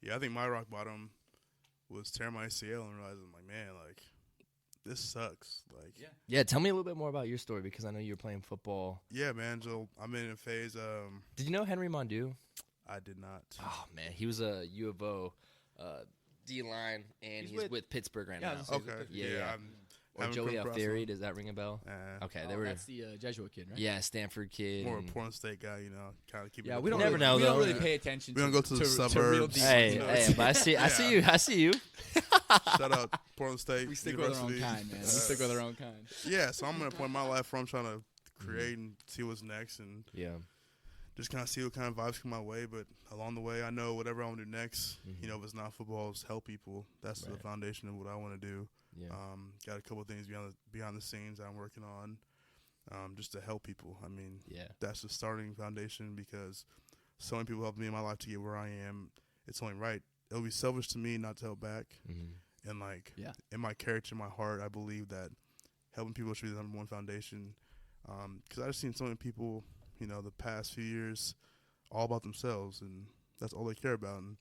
A: Yeah, I think my rock bottom was tearing my ACL and realizing, like, man, like, this sucks. Like,
C: Yeah, tell me a little bit more about your story because I know you were playing football.
A: yeah, man. So I'm in a phase.
C: Did you know Henry Mondu?
A: I did not.
C: Oh man, he was a U of O D line, and he's with Pittsburgh right now.
A: Okay.
C: Yeah. Or
A: haven't
C: Joey
A: come across
C: Alfieri,
A: him.
C: does that ring a bell? Okay, they were.
B: That's the Jesuit kid, right?
C: Yeah, Stanford kid.
A: More
C: and-
A: a Portland State guy, kind of keep it.
B: Yeah, we don't
C: never
B: really,
C: know,
B: we
C: though.
B: don't really pay attention.
A: We don't go to the
B: real
A: suburbs.
B: deep,
C: Hey, but I see you. I see you.
A: Shout out Portland State
B: We stick with our own
A: University.
B: kind, man. We stick with our own kind.
A: Yeah, so I'm at a point in my life where I'm trying to create and see what's next and
C: Yeah.
A: just kind of see what kind of vibes come my way. But along the way, I know whatever I want to do next, if it's not football, it's help people. That's the foundation of what I want to do.
C: Yeah.
A: Got a couple of things behind the scenes I'm working on just to help people. I mean, that's the starting foundation because so many people helped me in my life to get where I am. It's only right. It'll be selfish to me not to help back. And, like, in my character, in my heart, I believe that helping people should be the number one foundation. Because I've seen so many people the past few years all about themselves, and that's all they care about. And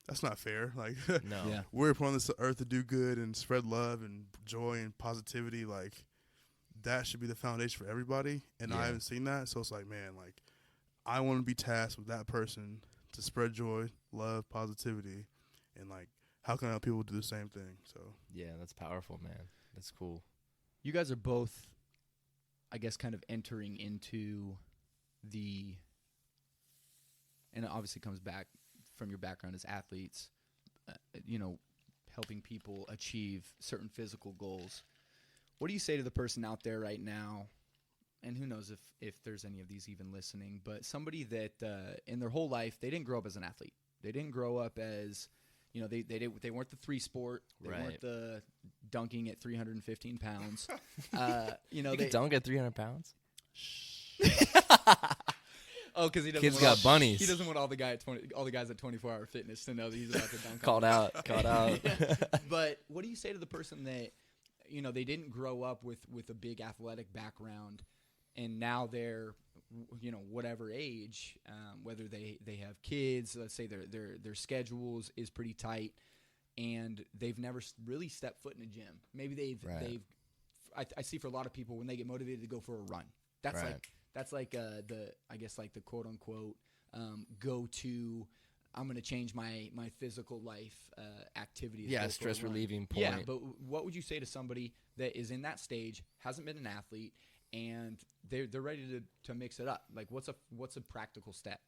A: that's not fair. Like,
C: No.
B: Yeah.
A: we're put on this earth to do good and spread love and joy and positivity. Like, that should be the foundation for everybody. And I haven't seen that. So it's like, man, like, I want to be tasked with that person to spread joy, love, positivity. And, like, how can I help people do the same thing? So
C: Yeah, that's powerful, man. That's cool.
B: You guys are both, I guess, kind of entering into and it obviously comes back from your background as athletes, helping people achieve certain physical goals. What do you say to the person out there right now, and who knows if there's any of these even listening, but somebody that in their whole life, they didn't grow up as an athlete. They didn't grow up as, they weren't the three sport. They weren't the dunking at 315 pounds.
C: You can dunk at 300 pounds?
B: Oh, because he doesn't.
C: Kids got bunnies.
B: He doesn't want all the guys at 24 Hour Fitness to know that he's about to dunk.
C: Called out.
B: But what do you say to the person that, they didn't grow up with a big athletic background, and now they're, whatever age, whether they have kids, let's say their schedules is pretty tight, and they've never really stepped foot in a gym. Maybe I see for a lot of people when they get motivated to go for a run. That's like the quote unquote go to. I'm going to change my physical life activity.
C: Yeah, stress relieving point.
B: Yeah, but what would you say to somebody that is in that stage, hasn't been an athlete, and they're ready to mix it up? Like, what's a practical step?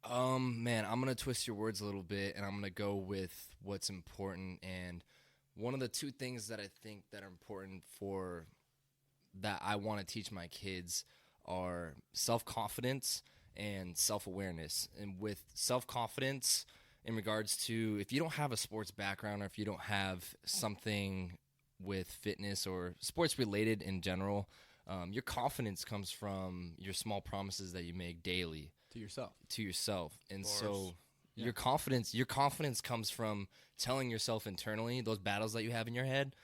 C: Man, I'm going to twist your words a little bit, and I'm going to go with what's important. And one of the two things that I think that are important that I want to teach my kids are self-confidence and self-awareness. And with self-confidence in regards to, if you don't have a sports background or if you don't have something with fitness or sports related in general, your confidence comes from your small promises that you make daily
B: To yourself.
C: And so your confidence comes from telling yourself internally, those battles that you have in your head,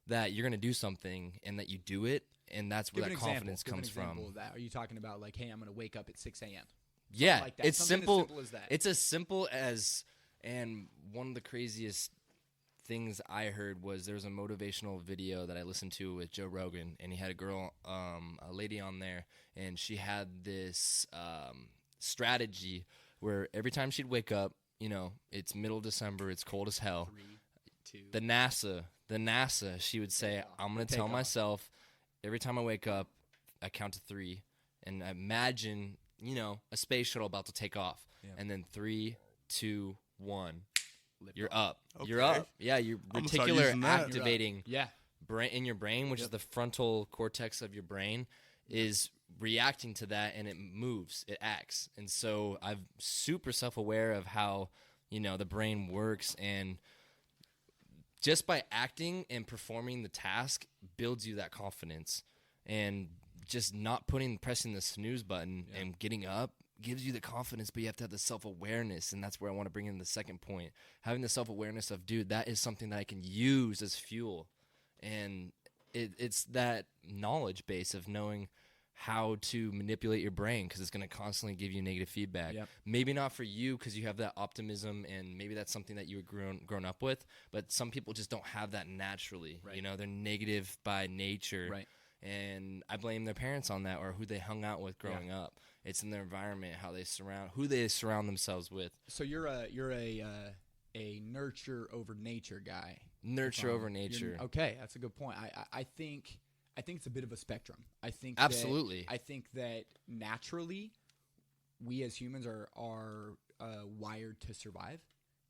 C: that you're going to do something and that you do it. And that's where that confidence comes from.
B: Of that. Are you talking about like, hey, I'm going to wake up at 6 a.m.?
C: Yeah,
B: like that.
C: It's
B: Something
C: simple.
B: As that.
C: It's as simple as, and one of the craziest things I heard was there was a motivational video that I listened to with Joe Rogan, and he had a lady on there, and she had this strategy where every time she'd wake up, it's middle of December, it's cold as hell.
B: 3, 2.
C: The NASA, she would say, I'm going to tell myself, every time I wake up, I count to 3, and I imagine, a space shuttle about to take off. Yeah. And then 3, 2, 1, you're up. Okay. You're up. Yeah, your reticular activating in your brain, which is the frontal cortex of your brain, is reacting to that, and it moves, it acts. And so I'm super self-aware of how, the brain works, and just by acting and performing the task builds you that confidence, and just not pressing the snooze button and getting up gives you the confidence, but you have to have the self-awareness, and that's where I want to bring in the second point. Having the self-awareness of, dude, that is something that I can use as fuel, and it's that knowledge base of knowing how to manipulate your brain, because it's going to constantly give you negative feedback. Yep. Maybe not for you because you have that optimism, and maybe that's something that you were grown up with, but some people just don't have that naturally. Right. They're negative by nature. Right. And I blame their parents on that, or who they hung out with growing up. It's in their environment, who they surround themselves with.
B: So you're a nurture over nature guy.
C: Nurture over nature.
B: Okay, that's a good point. I think it's a bit of a spectrum. I think
C: absolutely.
B: I think that naturally, we as humans are wired to survive.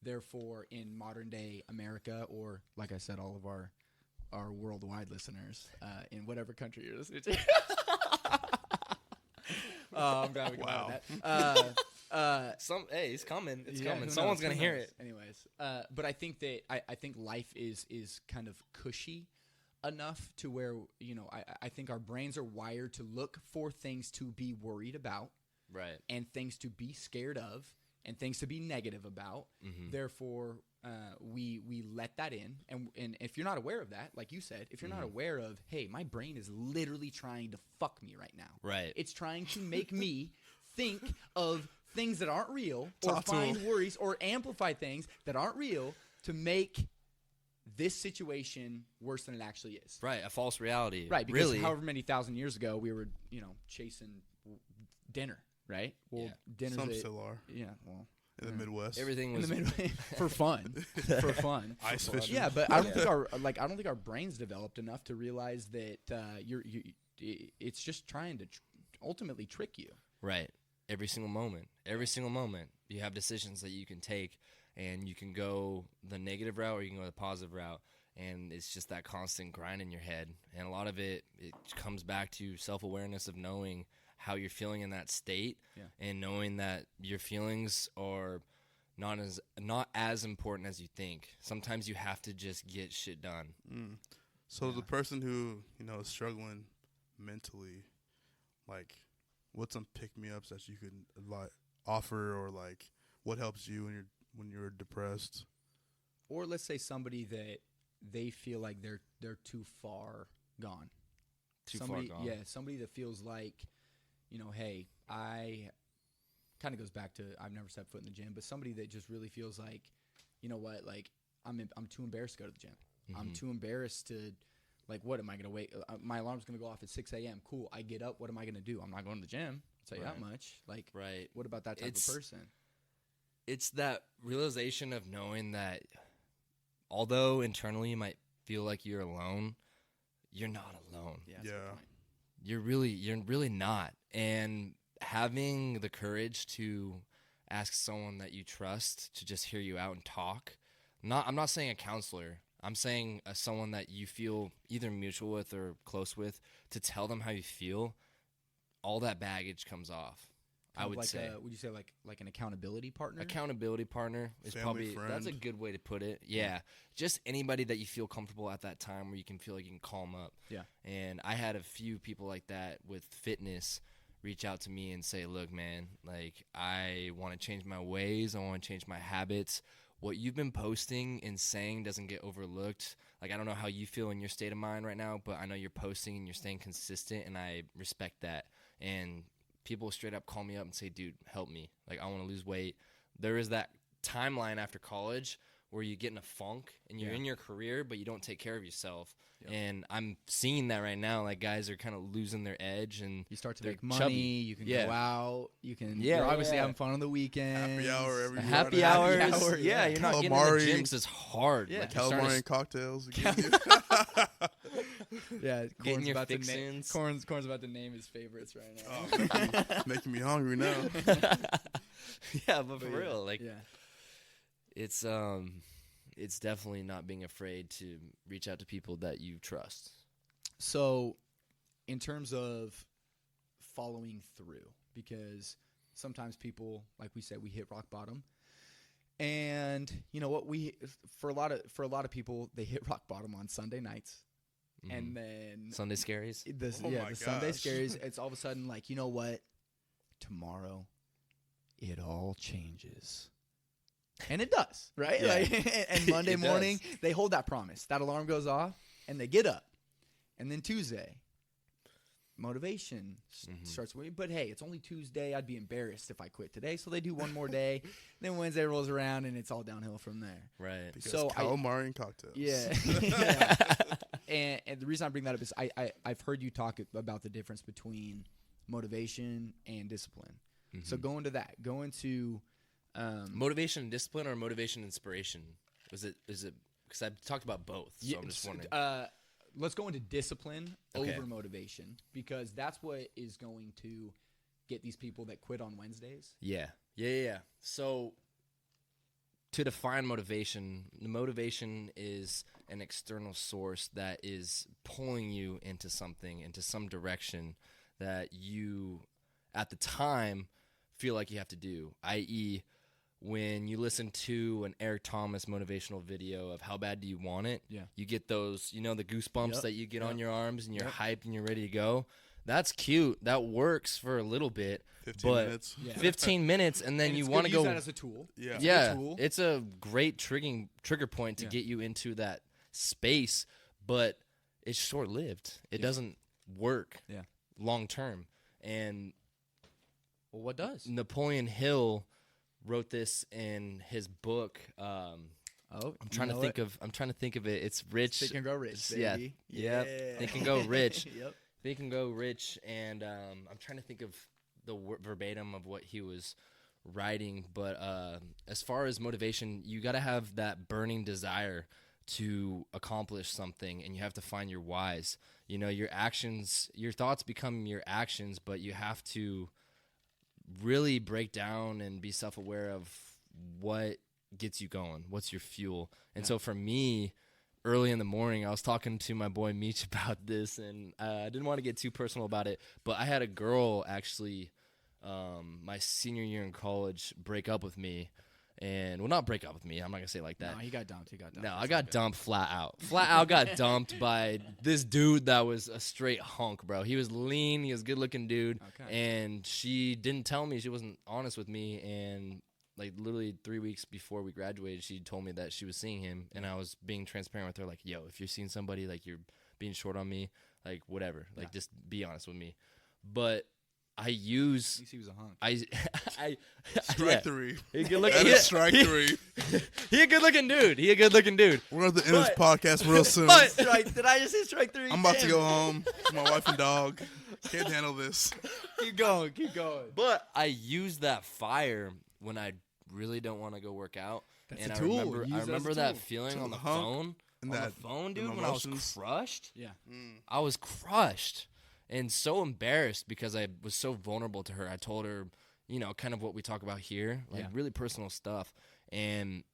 B: Therefore, in modern day America, or like I said, all of our worldwide listeners in whatever country you're listening to. I'm glad we got that.
C: It's coming. It's coming. Someone's gonna hear it.
B: Anyways, but I think that I think life is kind of cushy enough to where I think our brains are wired to look for things to be worried about,
C: right,
B: and things to be scared of, and things to be negative about. Therefore, we let that in. And if you're not aware of that, like you said, if you're not aware of, hey, my brain is literally trying to fuck me right now.
C: Right.
B: It's trying to make me think of things that aren't real, or find worries, or amplify things that aren't real to make this situation worse than it actually is.
C: Right, a false reality.
B: Right, because
C: really,
B: however many thousand years ago we were, chasing dinner, right? Well, dinner's
A: some still are.
B: Yeah, well,
A: in the Midwest,
C: everything was
B: in the Midwest for fun, for fun.
A: Ice fishing.
B: Yeah, but I don't think our brains developed enough to realize that it's just trying to ultimately trick you.
C: Right. Every single moment, you have decisions that you can take, and you can go the negative route or you can go the positive route, and it's just that constant grind in your head. And a lot of it comes back to self-awareness of knowing how you're feeling in that state, and knowing that your feelings are not as important as you think. Sometimes you have to just get shit done.
A: So the person who is struggling mentally, like, what's some pick-me-ups that you could offer, or like what helps you when you're depressed?
B: Or let's say somebody that they feel like they're too far gone. Somebody that feels like, hey, I kind of goes back to I've never stepped foot in the gym, but somebody that just really feels like, you know what, like I'm too embarrassed to go to the gym. I'm too embarrassed to. Like, what am I going to wait? My alarm's going to go off at 6 a.m. Cool. I get up. What am I going to do? I'm not going to the gym. I'll tell you that much. Like, what about that type of person?
C: It's that realization of knowing that although internally you might feel like you're alone, you're not alone.
B: Yeah.
C: You're really not. And having the courage to ask someone that you trust to just hear you out and talk. I'm not saying a counselor. I'm saying someone that you feel either mutual with or close with, to tell them how you feel, all that baggage comes off. I would say.
B: Would you say like an accountability partner?
C: Accountability partner is that's a good way to put it. Yeah. Just anybody that you feel comfortable at that time where you can feel like you can call them up.
B: Yeah.
C: And I had a few people like that with fitness reach out to me and say, look, man, like, I want to change my ways. I want to change my habits. What you've been posting and saying doesn't get overlooked. Like, I don't know how you feel in your state of mind right now, but I know you're posting and you're staying consistent, and I respect that. And people straight up call me up and say, dude, help me. Like, I want to lose weight. There is that timeline after college where you get in a funk and you're in your career, but you don't take care of yourself. Yep. And I'm seeing that right now. Like, guys are kind of losing their edge, and
B: you start to make money. Chubby. You can go out. You can. You're obviously having fun on the weekends.
A: Happy hour every
C: Happy hours. Yeah, you're not getting in the gyms as hard.
B: Yeah.
A: Like calamari and cocktails.
C: Yeah, getting your fix-ins.
B: Corn's about to name his favorites right
A: now. Making me hungry now.
C: Yeah, but for real, like, it's definitely not being afraid to reach out to people that you trust.
B: So, in terms of following through, because sometimes people, like we said, we hit rock bottom, and you know what, for a lot of people, they hit rock bottom on Sunday nights, and then
C: Sunday scaries.
B: The Sunday scaries. It's all of a sudden like, you know what, tomorrow, it all changes. And it does, right?
C: Yeah.
B: Like, and Monday morning, they hold that promise. That alarm goes off, and they get up. And then Tuesday, motivation starts. But hey, it's only Tuesday. I'd be embarrassed if I quit today. So they do one more day. Then Wednesday rolls around, and it's all downhill from there.
C: Right.
A: Because calamari and cocktails.
B: Yeah. And the reason I bring that up is I've heard you talk about the difference between motivation and discipline. So go into that. Go into...
C: motivation and discipline, or motivation and inspiration? Is it because I've talked about both, so I'm just wondering.
B: Let's go into discipline over motivation, because that's what is going to get these people that quit on Wednesdays.
C: Yeah. So to define motivation, the motivation is an external source that is pulling you into something, into some direction that you, at the time, feel like you have to do, i.e., when you listen to an Eric Thomas motivational video of how bad do you want it, you get those, the goosebumps that you get on your arms, and you're hyped and you're ready to go. that's cute. That works for a little bit.
A: 15 minutes.
B: Yeah.
C: 15 minutes, and then you want to go.
B: Use that as a tool.
A: Yeah.
C: Yeah,
B: tool.
C: it's a great trigger point to get you into that space, but it's short-lived. It doesn't work long term. And
B: well, what does?
C: Napoleon Hill wrote this in his book. I'm trying to think of it. It's Rich.
B: Think and Grow Rich, baby.
C: Yeah. Yep. Think and Go Rich.
B: Yep.
C: Think and Go Rich. And I'm trying to think of the verbatim of what he was writing. But as far as motivation, you got to have that burning desire to accomplish something, and you have to find your whys. You know, your actions, your thoughts become your actions, but you have to really break down and be self-aware of what gets you going, what's your fuel. And so for me, early in the morning, I was talking to my boy Meech about this, and I didn't want to get too personal about it, but I had a girl actually my senior year in college break up with me. And, well, not break up with me. I'm not going to say it like that.
B: No, he got dumped.
C: No, I got dumped flat out. Flat out got dumped by this dude that was a straight hunk, bro. He was lean. He was a good-looking dude. Okay. And she didn't tell me. She wasn't honest with me. And, like, literally 3 weeks before we graduated, she told me that she was seeing him. And I was being transparent with her, like, yo, if you're seeing somebody, like, you're being short on me, like, whatever. Like, just be honest with me. But I use.
B: At least he was a hunk.
C: I
A: strike three.
C: He good looking.
A: Strike three.
C: He a good looking dude. We're
A: going to end this podcast real soon.
B: Did I just say strike three?
A: I'm about to go home to my wife and dog. Can't handle this.
B: Keep going.
C: But I use that fire when I really don't want to go work out.
B: That's
C: and
B: a tool.
C: I remember that feeling on the phone.
A: And
C: on the phone, dude, when I was crushed.
B: Yeah.
C: I was crushed. And so embarrassed because I was so vulnerable to her. I told her, you know, kind of what we talk about here, like really personal stuff. And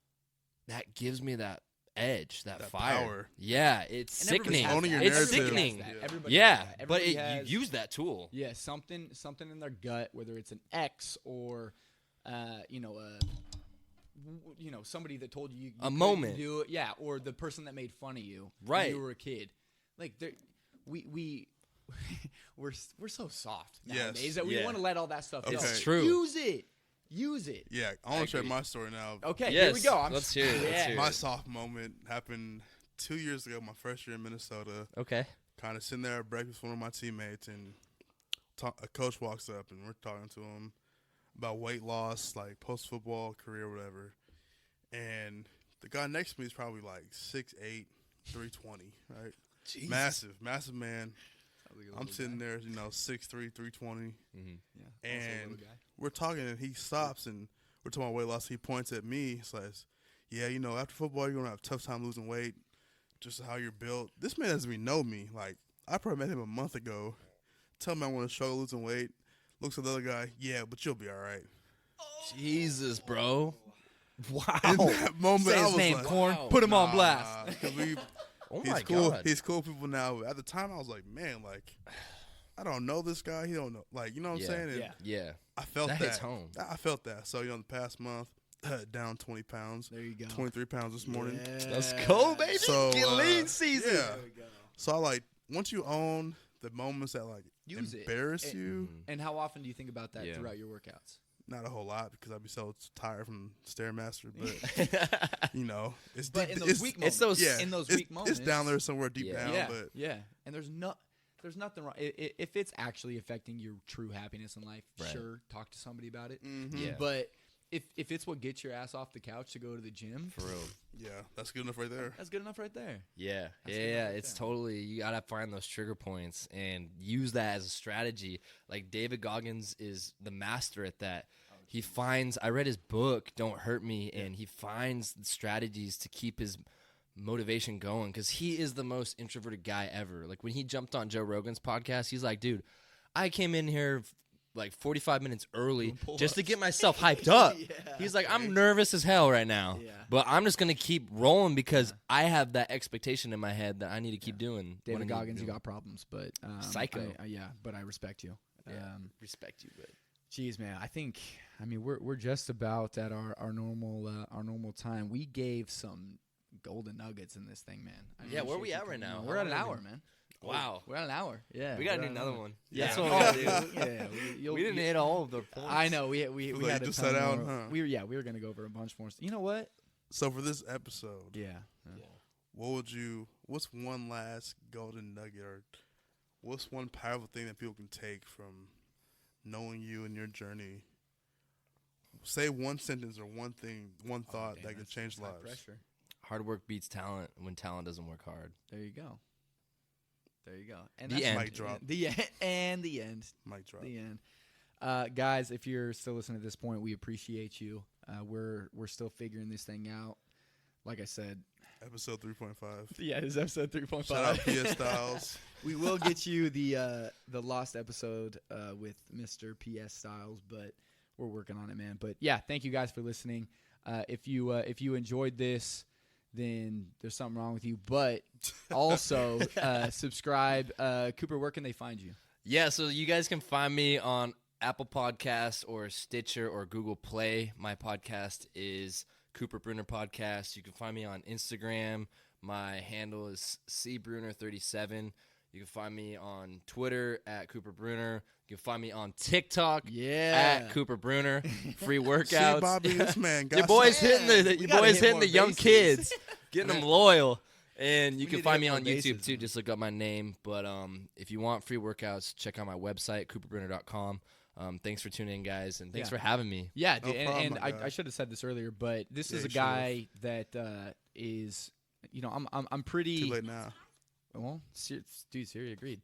C: that gives me that edge, that fire.
A: Power.
C: Yeah, it's sickening.
A: It's
C: sickening.
B: Yeah,
C: but you use that tool.
B: Yeah, something in their gut, whether it's an ex or, somebody that told you
C: a moment.
B: Do it, yeah, or the person that made fun of you
C: right.
B: when you were a kid. Like, we're so soft nowadays that we want to let all that stuff go.
C: It's true.
B: Use it.
A: Yeah, I want to share my story now.
B: Okay, here we go.
C: Let's hear it.
A: My soft moment happened 2 years ago, my first year in Minnesota.
C: Okay.
A: Kind of sitting there at breakfast with one of my teammates, and a coach walks up, and we're talking to him about weight loss, like post-football career, whatever. And the guy next to me is probably like 6'8", 320, right? Jesus. Massive man. I'm sitting there, 6'3", 320.
C: Mm-hmm.
B: Yeah,
A: and we're talking, and he stops, and we're talking about weight loss. He points at me. He says, yeah, after football, you're going to have a tough time losing weight, just how you're built. This man doesn't even know me. Like, I probably met him a month ago. Tell me I want to struggle losing weight. Looks at the other guy, yeah, but you'll be all right.
C: Jesus, bro.
B: Wow.
A: In that moment,
B: Say
A: I
B: his
A: was
B: name,
A: like,
B: Corn. Put him on blast.
C: Oh
A: he's
C: my
A: cool.
C: God.
A: He's cool people now. At the time, I was like, man, like, I don't know this guy. He don't know. Like, you know what I'm saying? And
C: yeah.
A: I felt that.
C: Hits home.
A: I felt that. So, the past month, down 20 pounds.
B: There you go.
A: 23 pounds this morning.
B: Yeah.
C: Let's go, baby.
A: So,
C: Get lean season.
A: Yeah. So, once you own the moments that, embarrass you.
B: And how often do you think about that throughout your workouts?
A: Not a whole lot because I'd be so tired from Stairmaster, but it's
B: but in those weak moments. In those weak moments,
A: it's down there somewhere deep down. But
B: and there's nothing wrong if it's actually affecting your true happiness in life.
C: Right.
B: Sure, talk to somebody about it.
A: Mm-hmm.
C: Yeah.
B: But if it's what gets your ass off the couch to go to the gym,
C: for real,
A: that's good enough right there.
B: That's good enough right there.
C: Yeah, it's totally. You gotta find those trigger points and use that as a strategy. Like David Goggins is the master at that. He finds. I read his book, Don't Hurt Me, and he finds strategies to keep his motivation going because he is the most introverted guy ever. Like when he jumped on Joe Rogan's podcast, he's like, dude, I came in here like 45 minutes early just to get myself hyped up. He's like, I'm nervous as hell right now, but I'm just going to keep rolling because I have that expectation in my head that I need to keep doing.
B: David Goggins, you got problems, but
C: psycho.
B: But I respect you.
C: Respect you, but
B: geez, man, I mean, we're just about at our normal time. We gave some golden nuggets in this thing, man.
C: Where are we at right now?
B: We're at an hour, man.
C: Wow.
B: We're at an hour. Yeah.
C: We got to do another one.
B: Yeah.
C: That's what we got to do.
B: Yeah.
C: We didn't hit all of the points.
B: I know. We
A: like
B: had
A: you
B: a
A: just
B: ton
A: sat
B: more.
A: down, huh?
B: We were going to go over a bunch more. You know what?
A: So for this episode,
B: Yeah.
A: what's one last golden nugget, or what's one powerful thing that people can take from knowing you and your journey? Say one sentence or one thought that could change lives.
B: Pressure.
C: Hard work beats talent when talent doesn't work hard.
B: There you go. And
C: The
B: that's
C: end.
A: Mic drop.
B: The end.
A: Mic drop.
B: The end. Guys, if you're still listening to this point, we appreciate you. We're still figuring this thing out. Like I said,
A: Episode 3.5.
B: yeah, this is episode 3.5.
A: Shout out P.S. Styles.
B: We will get you the lost episode with Mr. P.S. Styles, but we're working on it, man. But yeah, thank you guys for listening. If you enjoyed this, then there's something wrong with you. But also subscribe. Cooper, where can they find you?
C: Yeah, so you guys can find me on Apple Podcasts or Stitcher or Google Play. My podcast is Cooper Brunner Podcast. You can find me on Instagram. My handle is cbrunner37. You can find me on Twitter at Cooper Brunner. You can find me on TikTok at Cooper Brunner. Free workouts.
A: See, Bobby, this man got
C: your boys
A: some-
C: hitting the young kids, getting them loyal. And you can
B: need to
C: find
B: hit
C: me on
B: more
C: YouTube
B: bases,
C: too.
B: man.
C: Just look up my name. But if you want free workouts, check out my website, cooperbrunner.com. Thanks for tuning in, guys, and thanks for having me.
B: Yeah,
A: No
B: dude,
A: problem,
B: and
A: my guy.
B: I should have said this earlier, but this is
A: you
B: a guy that is, I'm pretty.
A: Too late now.
B: Well, dude, Siri agreed.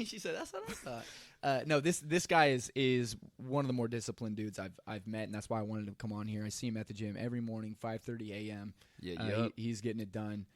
B: She said that's what I thought. No, this guy is one of the more disciplined dudes I've met, and that's why I wanted to come on here. I see him at the gym every morning, 5:30 a.m.
C: Yeah,
B: He's getting it done.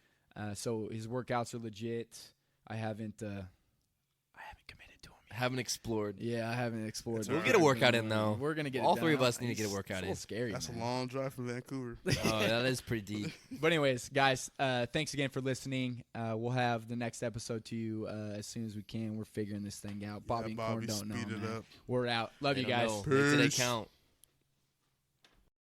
B: So his workouts are legit. I haven't committed to him yet.
C: Haven't explored.
B: Yeah, I haven't explored.
A: We'll
C: get a workout in, though.
B: We're gonna get
C: All
B: it done.
C: three of us need to
B: It's
C: get a workout
B: a little
C: in.
B: scary.
A: That's
B: man.
A: a long drive from Vancouver.
C: Oh, that is pretty deep.
B: But anyways, guys, thanks again for listening. We'll have the next episode to you as soon as we can. We're figuring this thing out. Bobby and Corn don't know.
A: speed it
B: Man.
A: up.
B: We're out. Love you guys.
C: Make today
A: Peace.
C: count.